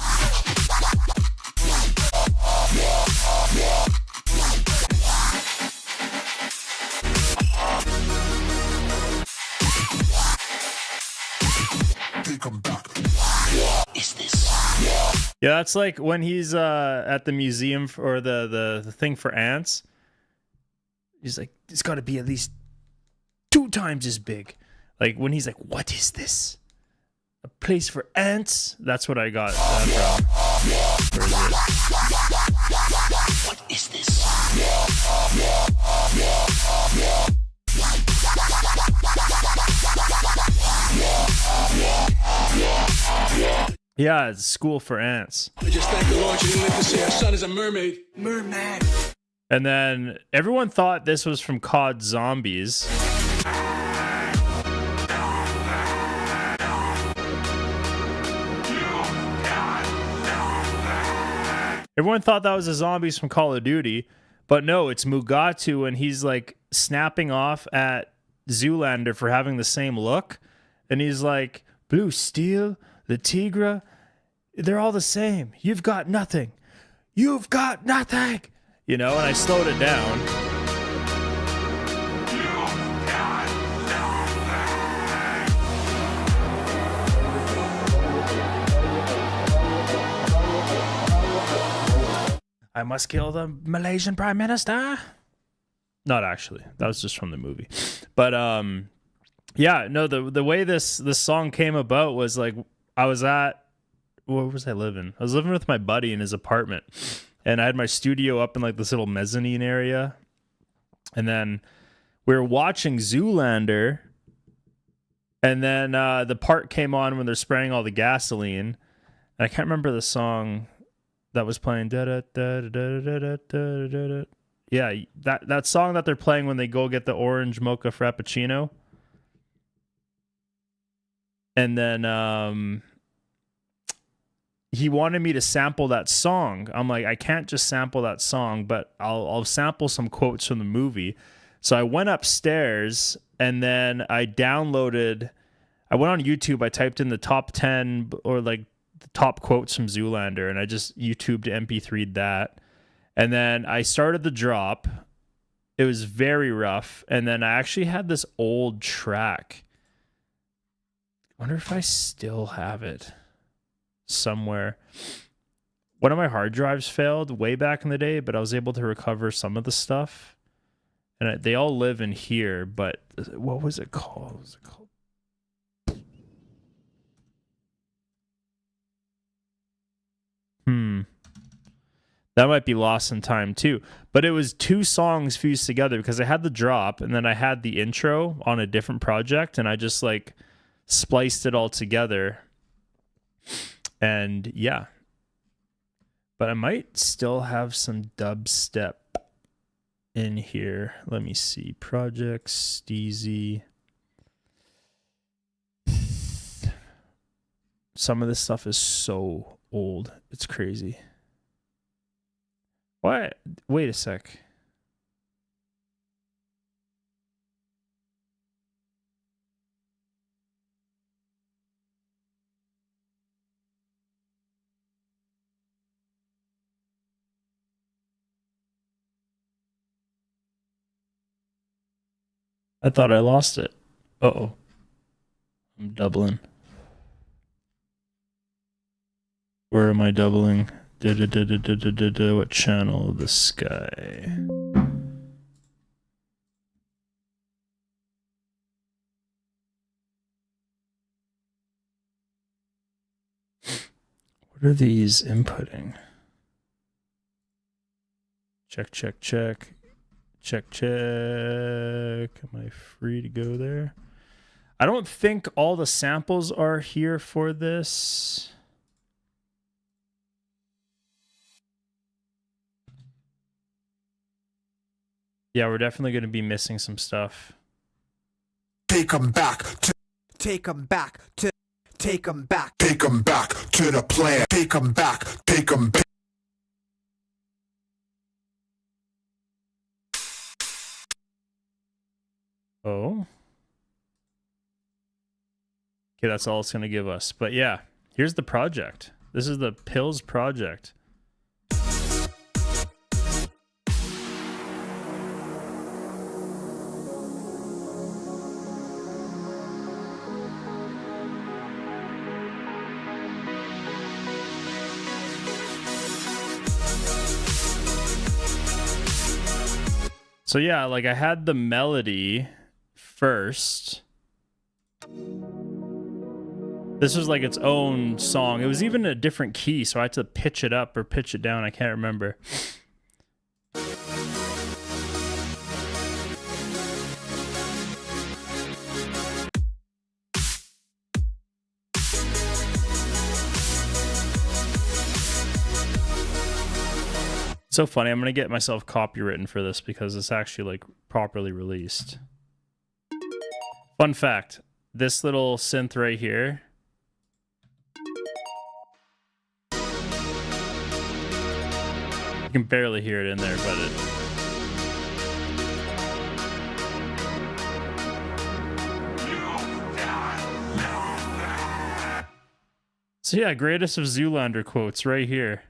Is this? Yeah, that's like when he's at the museum or the thing for ants. He's like, it's got to be at least 2 times as big. Like when he's like, what is this? A place for ants? That's what I got that from. Where is it? What is this? Yeah, it's School for Ants. I just thank the Lord you didn't live to see our son as a mermaid. Merman. And then everyone thought this was from COD Zombies. Everyone thought that was the zombies from Call of Duty, but no, it's Mugatu, and he's like snapping off at Zoolander for having the same look. And he's like, Blue Steel, the Tigra, they're all the same. You've got nothing. You've got nothing. You know, and I slowed it down. I must kill the Malaysian Prime Minister. Not actually. That was just from the movie. But yeah, no, the way this song came about was like I was at, where was I living? I was living with my buddy in his apartment. And I had my studio up in like this little mezzanine area. And then we were watching Zoolander. And then the part came on when they're spraying all the gasoline. And I can't remember the song that was playing. Yeah, that song that they're playing when they go get the orange mocha frappuccino. And then he wanted me to sample that song. I'm like, I can't just sample that song, but I'll sample some quotes from the movie. So I went upstairs and then I went on YouTube. I typed in the top 10 or like the top quotes from Zoolander, and I just YouTubed MP3'd that. And then I started the drop. It was very rough. And then I actually had this old track. I wonder if I still have it somewhere. One of my hard drives failed way back in the day, but I was able to recover some of the stuff. And they all live in here, but what was it called? What was it called? That might be lost in time too. But it was 2 songs fused together because I had the drop and then I had the intro on a different project and I just like spliced it all together. And yeah. But I might still have some dubstep in here. Let me see. Projects, Steezy. Some of this stuff is so old. It's crazy. What? Wait a sec. I thought I lost it. Uh-oh. I'm doubling. Where am I doubling? What channel? The sky. What are these inputting? Check, check, check. Check, check. Am I free to go there? I don't think all the samples are here for this. Yeah, we're definitely going to be missing some stuff. Take 'em back to, take 'em back to, take 'em back, take 'em back to the plan. Take 'em back, take 'em back. Oh. Okay, that's all it's going to give us. But yeah, here's the project. This is the Pills project. So yeah, like I had the melody first. This was like its own song. It was even a different key, so I had to pitch it up or pitch it down. I can't remember. So funny. I'm going to get myself copywritten for this because it's actually like properly released. Fun fact. This little synth right here. You can barely hear it in there, but it... So yeah, greatest of Zoolander quotes right here.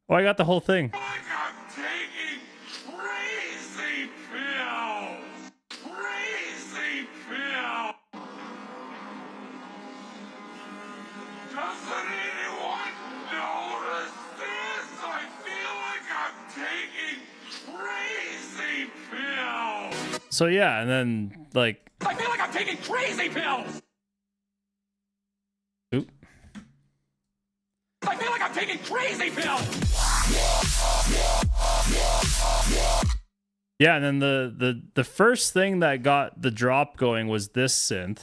Oh, I got the whole thing. Like I'm taking crazy pills. Crazy pills. Doesn't anyone notice this? I feel like I'm taking crazy pills. So yeah, and then like... I feel like I'm taking crazy pills. Oop. I feel like I'm taking crazy pills. Yeah, and then the first thing that got the drop going was this synth.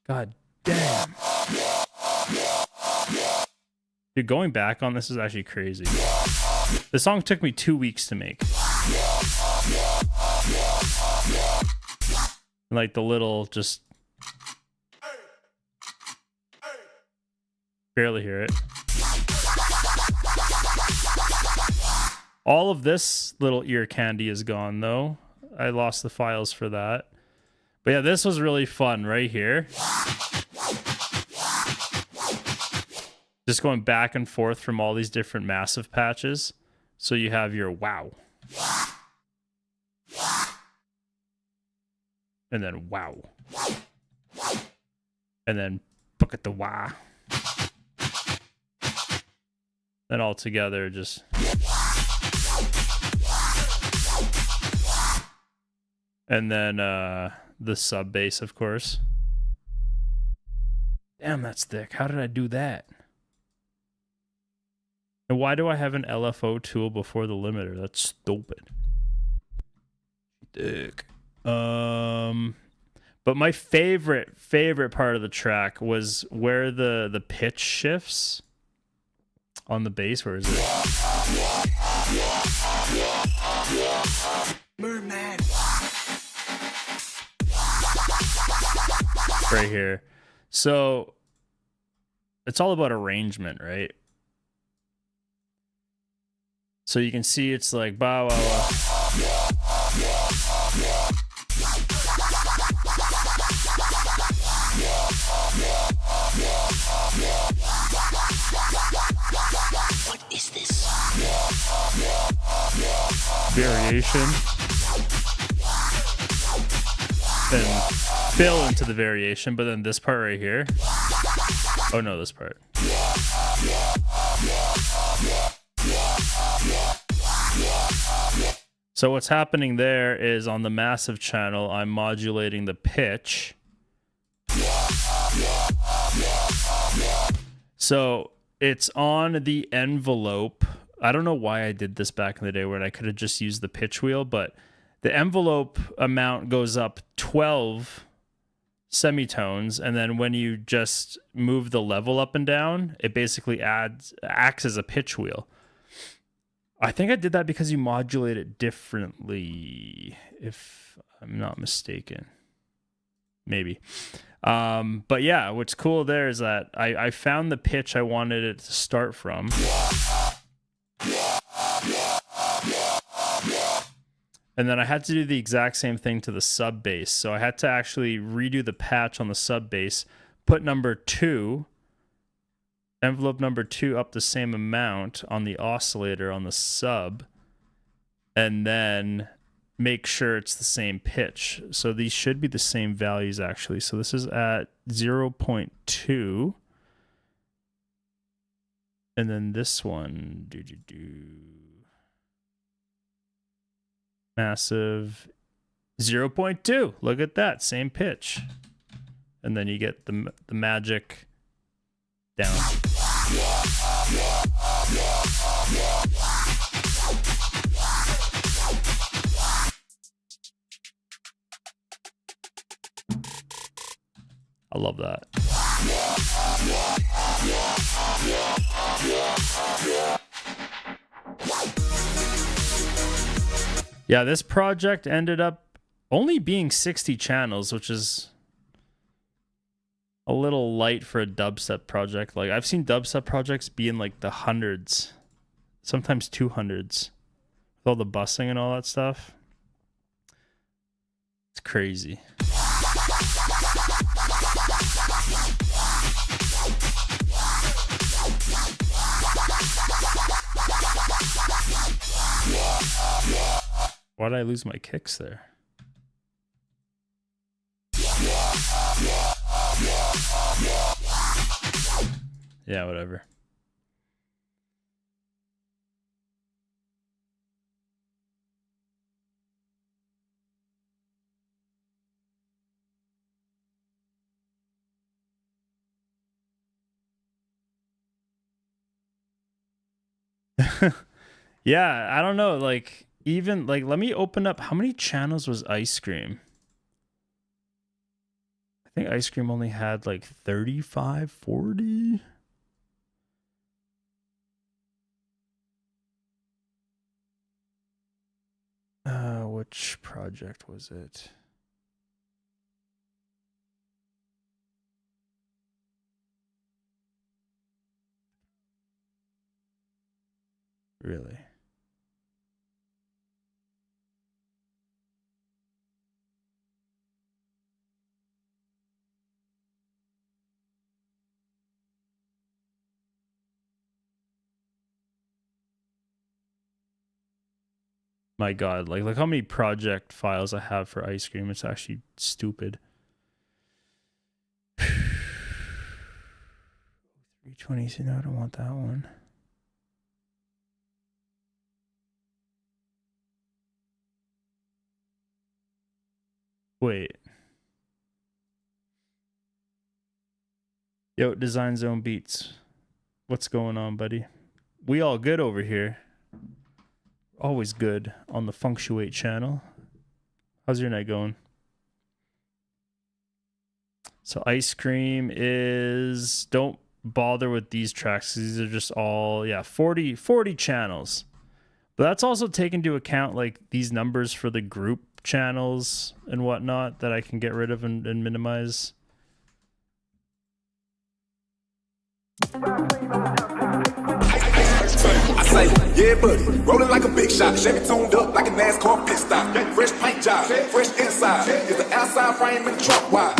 God damn. Dude, going back on this is actually crazy. This song took me 2 weeks to make. And like the little just... Barely hear it. All of this little ear candy is gone, though. I lost the files for that. But yeah, this was really fun right here. Just going back and forth from all these different massive patches. So you have your wow. And then wow. And then look at the wah. Then all together just... And then the sub bass, of course. Damn, that's thick. How did I do that? And why do I have an LFO tool before the limiter? That's stupid. Thick. But my favorite part of the track was where the pitch shifts on the bass. Where is it? Merman. Right here. So it's all about arrangement, right? So you can see it's like ba ba ba. What is this? Variation. Then fill into the variation, but then this part right here. Oh no, this part. So what's happening there is on the massive channel, I'm modulating the pitch. So it's on the envelope. I don't know why I did this back in the day when I could have just used the pitch wheel, but the envelope amount goes up 12 semitones, and then when you just move the level up and down, it basically acts as a pitch wheel. I think I did that because you modulate it differently, if I'm not mistaken. Maybe. But yeah, what's cool there is that I found the pitch I wanted it to start from. And then I had to do the exact same thing to the sub bass. So I had to actually redo the patch on the sub bass, put number 2, envelope number 2 up the same amount on the oscillator on the sub, and then make sure it's the same pitch. So these should be the same values actually. So this is at 0.2. And then this one, massive 0.2. Look at that, same pitch. And then you get the magic down. I love that. Yeah, this project ended up only being 60 channels, which is a little light for a dubstep project. Like, I've seen dubstep projects be in like the hundreds, sometimes 200s, with all the bussing and all that stuff. It's crazy. Why did I lose my kicks there? Yeah, whatever. Yeah, I don't know. Like, even like, let me open up. How many channels was Ice Cream? I think Ice Cream only had like 35, 40. Which project was it? Really? My God, like, look how many project files I have for Ice Cream. It's actually stupid. 320, no, I don't want that one. Wait. Yo, Design Zone Beats. What's going on, buddy? We all good over here. Always good on the Funktuate channel. How's your night going? So Ice Cream is... Don't bother with these tracks. These are just all... Yeah, 40 channels. But that's also taken into account like these numbers for the group channels and whatnot that I can get rid of and minimize. I say, yeah, buddy, rolling like a big shot. Chevy tuned up like a NASCAR pit stop. Fresh paint job, fresh inside. Is the outside frame in the trunk wide?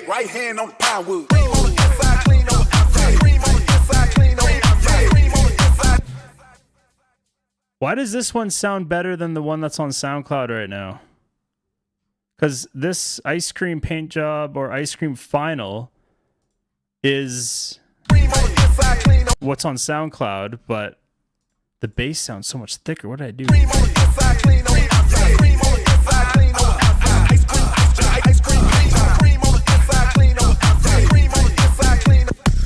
Right hand on the plywood. Cream on the inside, clean on the outside. Cream on the inside, clean on the outside. Cream on the inside. Why does this one sound better than the one that's on SoundCloud right now? Because this Ice Cream paint job or Ice Cream final is what's on SoundCloud, but the bass sounds so much thicker. What did I do? Cream on the inside, clean on the outside. Cream on the inside, clean on the outside. Ice cream, ice cream, paint job. Cream on the inside, clean on the outside. Cream on the inside, clean on the outside.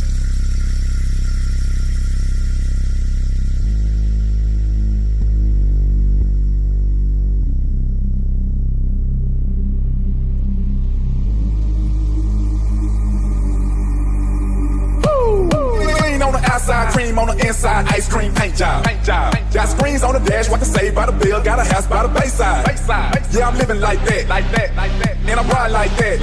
Outside, cream on the inside, ice cream paint job. Got screens on the dash, what to say by the bill, got a house by the bayside. Yeah, I'm living like that, and I'm riding like that,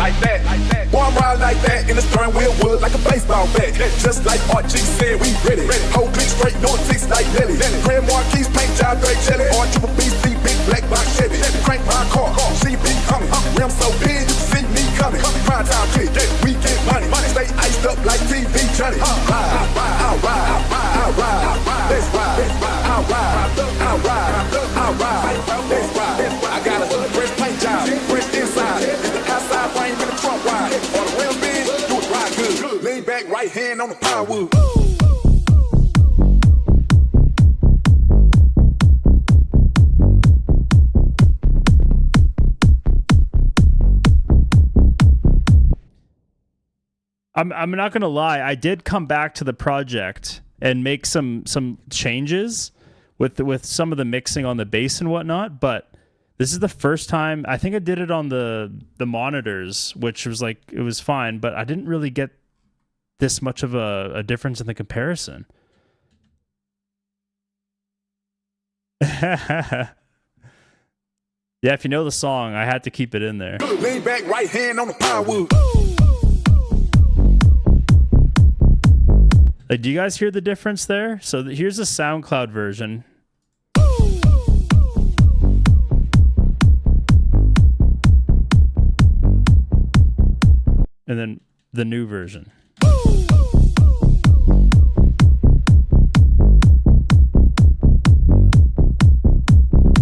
Boy, I'm riding like that, in the steering wheel wood like a baseball bat. Just like RG said, we ready. Whole click straight, no ticks like Lily. Grand Marquis paint job, great jelly. R triple BC, big black box Chevy. Crank my car, she be coming. Rim so big, you see me coming. Prime time click, we get money. Stay iced up like TV Johnny. I'll ride, let's ride, I'll ride, let's ride. I got a fresh paint job, fresh inside, the outside frame in the trunk wide. On the real big, do it ride good. Lean back, right hand on the plywood. I'm not gonna lie. I did come back to the project and make some changes with some of the mixing on the bass and whatnot. But this is the first time I think I did it on the monitors, which was like it was fine. But I didn't really get this much of a difference in the comparison. Yeah, if you know the song, I had to keep it in there. Lean back, right hand on the plywood. Like, do you guys hear the difference there? So here's the SoundCloud version. And then the new version.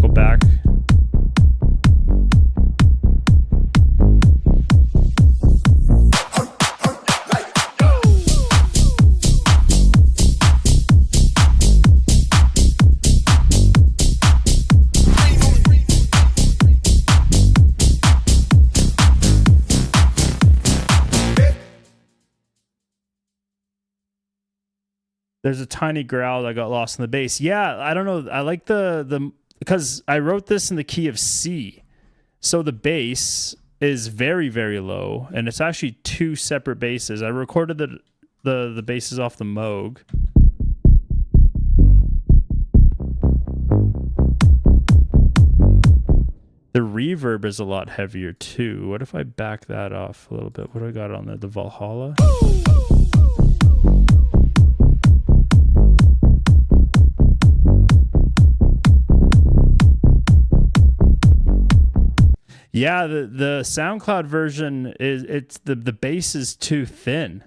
Go back. There's a tiny growl that got lost in the bass. Yeah, I don't know. I like the because I wrote this in the key of C. So the bass is very, very low, and it's actually two separate basses. I recorded the basses off the Moog. The reverb is a lot heavier too. What if I back that off a little bit? What do I got on there? The Valhalla? Yeah, the SoundCloud version is the bass is too thin.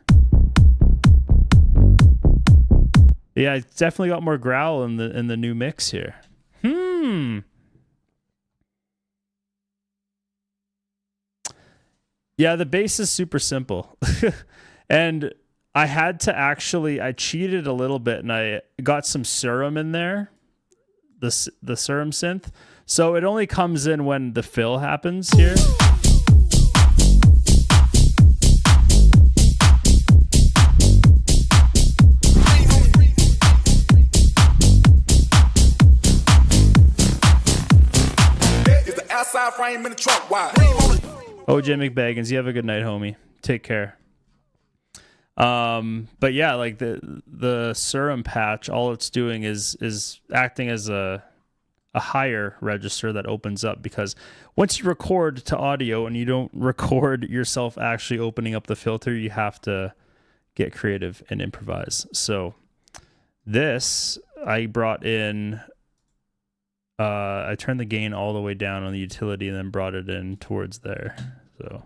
Yeah, it's definitely got more growl in the new mix here. Yeah, the bass is super simple. And I had to I cheated a little bit and I got some serum in there, the serum synth. So it only comes in when the fill happens here. Outside frame in the trunk, why? OJ McBaggins, you have a good night, homie. Take care. But yeah, like the serum patch, all it's doing is acting as a higher register that opens up, because once you record to audio and you don't record yourself actually opening up the filter, you have to get creative and improvise. So this, I brought in, I turned the gain all the way down on the utility and then brought it in towards there. So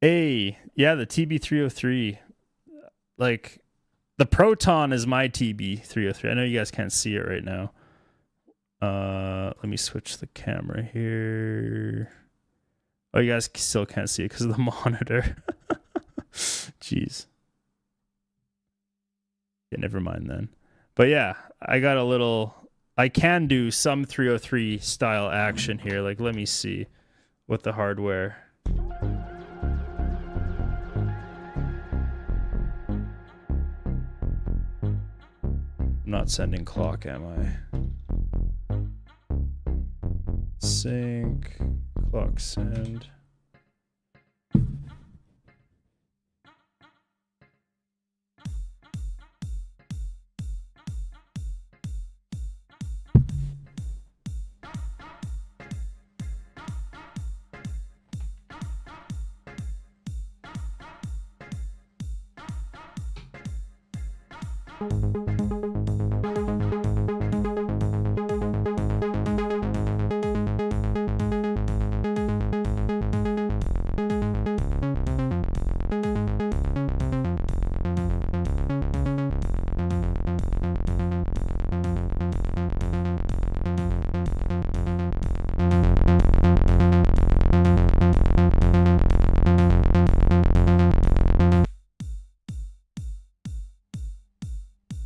hey, yeah, the TB303, like the Proton is my TB303. I know you guys can't see it right now. Let me switch the camera here. Oh, you guys still can't see it because of the monitor. Jeez. Yeah, never mind then. But yeah, I got a little... I can do some 303 style action here. Like, let me see with the hardware. I'm not sending clock, am I? Sync... Clock send.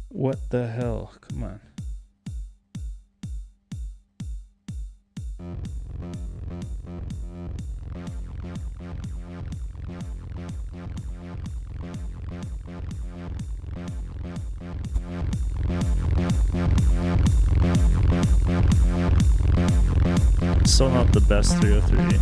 What the hell? Come on. Still not the best 303.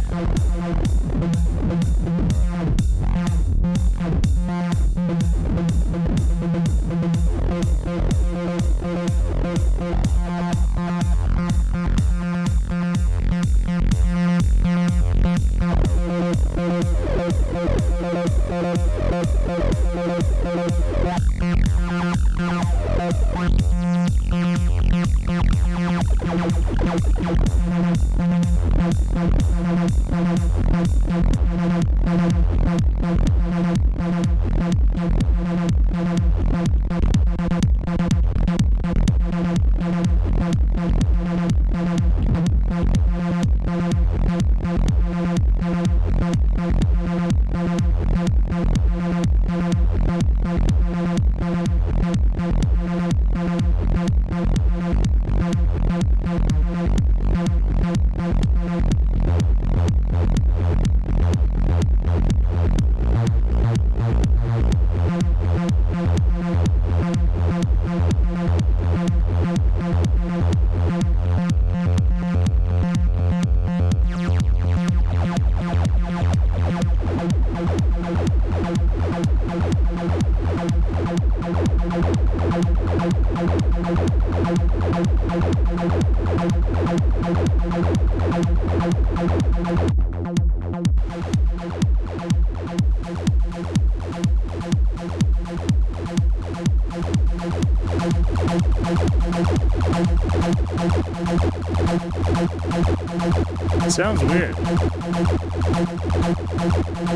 sounds weird.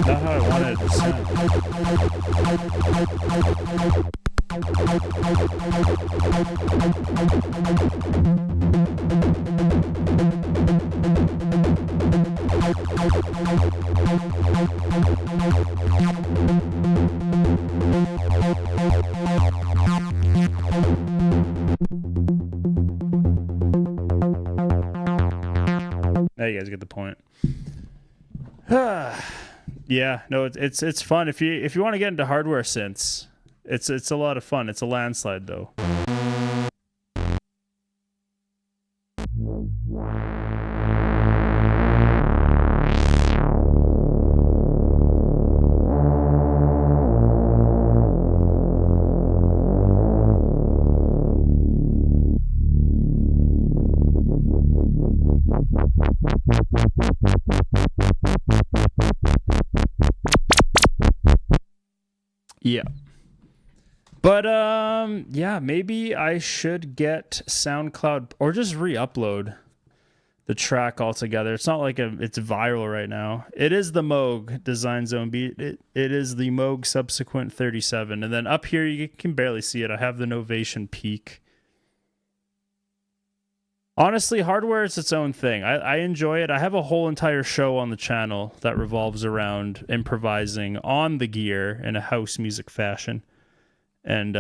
Not how I wanted it to sound. Now you guys get the point. Yeah, no, it's fun if you want to get into hardware synths. It's a lot of fun. It's a landslide though. Yeah. But yeah, maybe I should get SoundCloud or just re-upload the track altogether. It's not like it's viral right now. It is the Moog Design Zone beat. It is the Moog Subsequent 37. And then up here you can barely see it. I have the Novation Peak. Honestly, hardware is its own thing. I enjoy it. I have a whole entire show on the channel that revolves around improvising on the gear in a house music fashion. And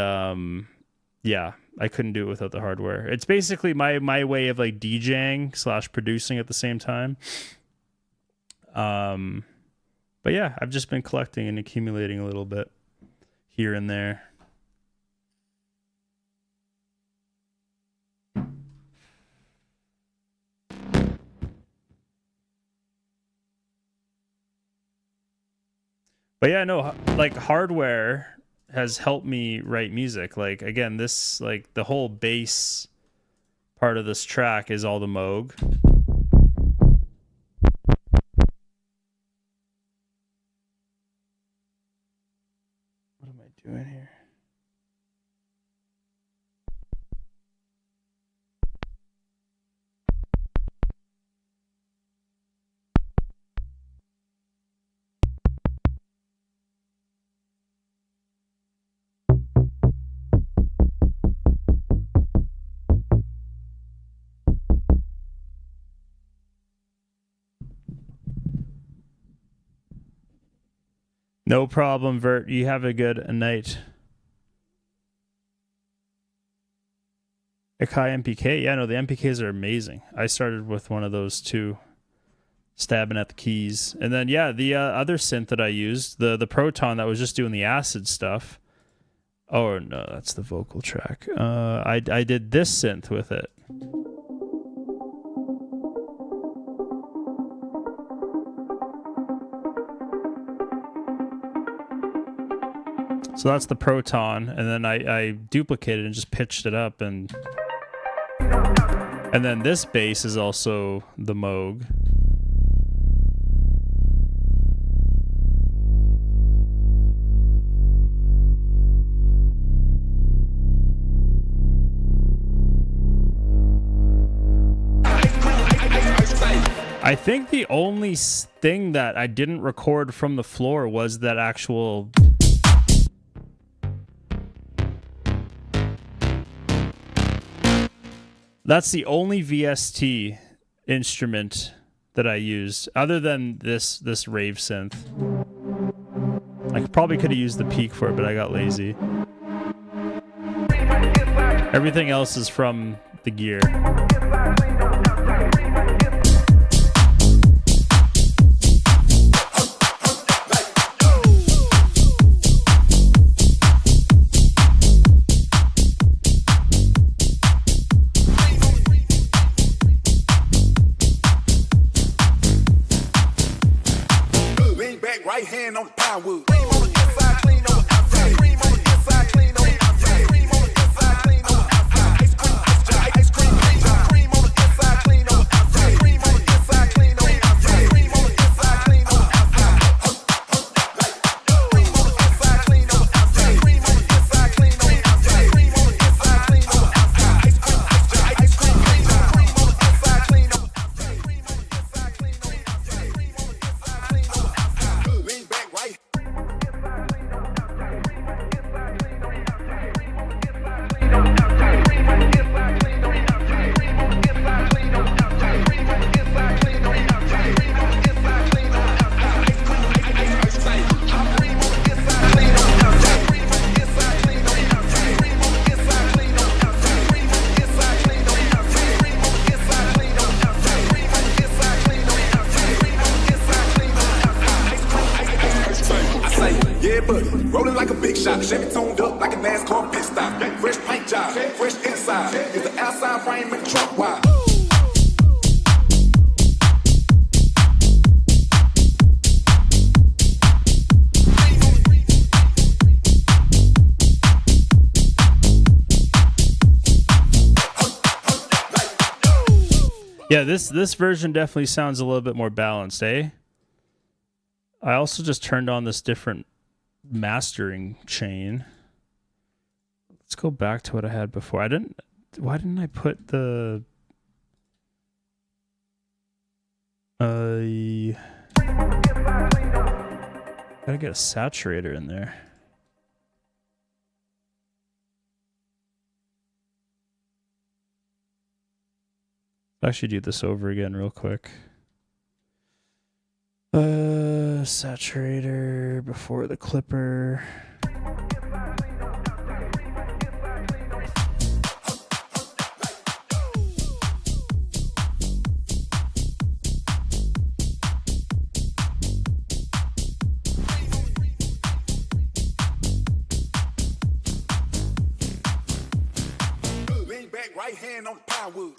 yeah, I couldn't do it without the hardware. It's basically my way of like DJing / producing at the same time. But yeah, I've just been collecting and accumulating a little bit here and there. But yeah, no, like hardware has helped me write music. Like again, this like the whole bass part of this track is all the Moog. What am I doing here? No problem, Vert. You have a good night. Akai MPK? Yeah, no, the MPKs are amazing. I started with one of those too, stabbing at the keys. And then, yeah, the other synth that I used, the Proton that was just doing the acid stuff. Oh, no, that's the vocal track. I did this synth with it. So that's the Proton, and then I duplicated and just pitched it up, and then this bass is also the Moog. I think the only thing that I didn't record from the floor was that actual... That's the only VST instrument that I used, other than this rave synth. I probably could have used the Peak for it, but I got lazy. Everything else is from the gear. Right hand on the power wood. Cream on the inside, clean on the outside. Cream on the inside, clean on the outside. Cream on the inside, clean on the outside. Ice cream, ice cream, cream on the inside, clean on the outside. Cream on the inside, clean on the outside. Cream on the inside, clean on the outside. Cream on the inside, clean on the outside. Cream on the inside, clean on the outside. Cream on the inside, clean on the outside. Ice cream, cream on the inside, clean on the outside. Cream on the inside, clean on the outside. red buddy. Rolling like a big shot. Chevy tuned up like a NASCAR pit stop. Fresh paint job, fresh inside. Is the outside frame in the trunk wide? Yeah, this version definitely sounds a little bit more balanced, eh? I also just turned on this different mastering chain. Let's go back to what I had before. Why didn't I put the gotta get a saturator in there. I'll actually do this over again real quick. Saturator before the clipper. Lean back, right hand on the power.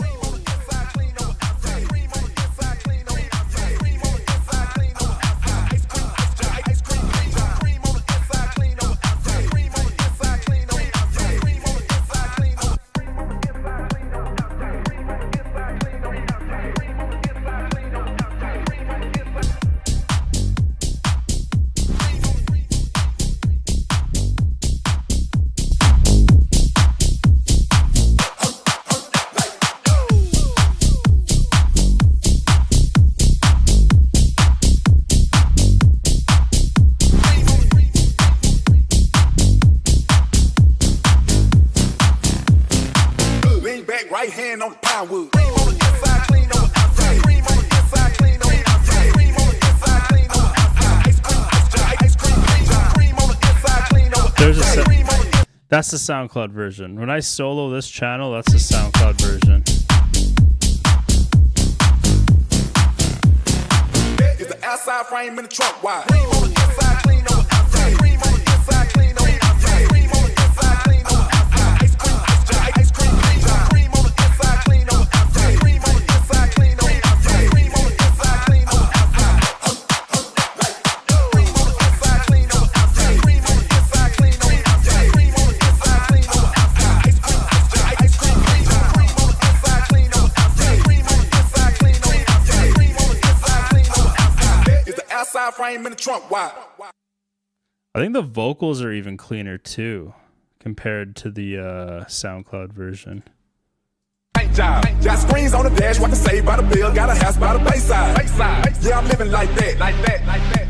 Right hand on the power. Cream on the inside, clean on the outside. Cream on the inside, clean on the outside. Cream on the inside, clean on the outside. Ice cream on the inside, clean on the outside. That's the SoundCloud version. When I solo this channel, that's the SoundCloud version. Is the outside frame in the trunk wide? Cream on the inside, clean on the outside. Cream on the inside, clean on the outside. Cream on the inside, clean on the outside. Ice cream. Frame in the trunk wide. I think the vocals are even cleaner too, compared to the SoundCloud version. Got screens on the dash, what to say by the bill, got a house by the bayside. Yeah, I'm living like that,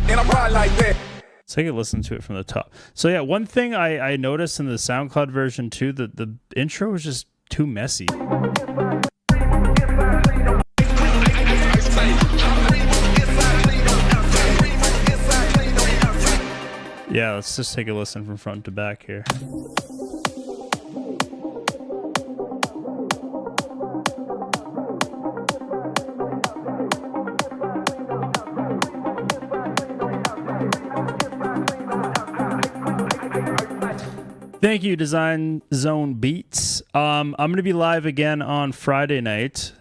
and I'm riding like that. Let's take a listen to it from the top. So yeah, one thing I noticed in the SoundCloud version too, that the intro was just too messy. Yeah, let's just take a listen from front to back here. Thank you, Design Zone Beats. I'm going to be live again on Friday night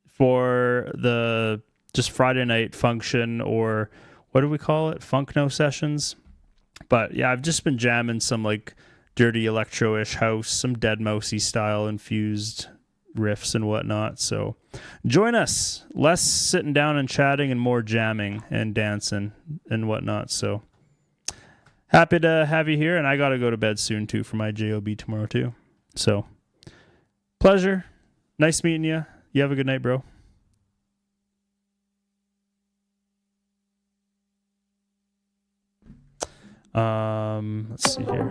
for the just Friday night function, or what do we call it? Funkno sessions. But yeah, I've just been jamming some like dirty electro-ish house, some Dead Mousey style infused riffs and whatnot. So join us. Less sitting down and chatting and more jamming and dancing and whatnot. So happy to have you here, and I got to go to bed soon too for my JOB tomorrow too. So pleasure. Nice meeting you. You have a good night, bro. Let's see here.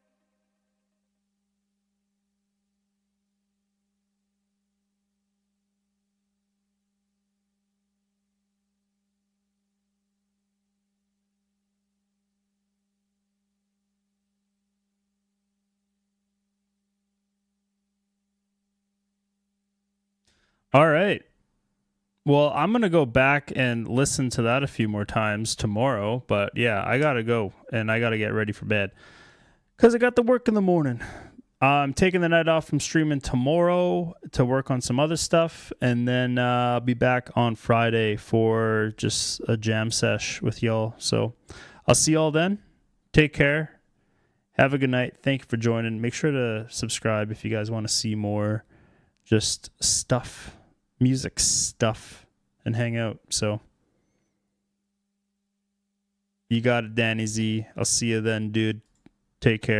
All right. Well, I'm going to go back and listen to that a few more times tomorrow. But yeah, I got to go and I got to get ready for bed because I got to work in the morning. I'm taking the night off from streaming tomorrow to work on some other stuff. And then I'll be back on Friday for just a jam sesh with y'all. So I'll see y'all then. Take care. Have a good night. Thank you for joining. Make sure to subscribe if you guys want to see more just stuff. Music stuff and hang out. So you got it, Danny Z. I'll see you then, dude. Take care.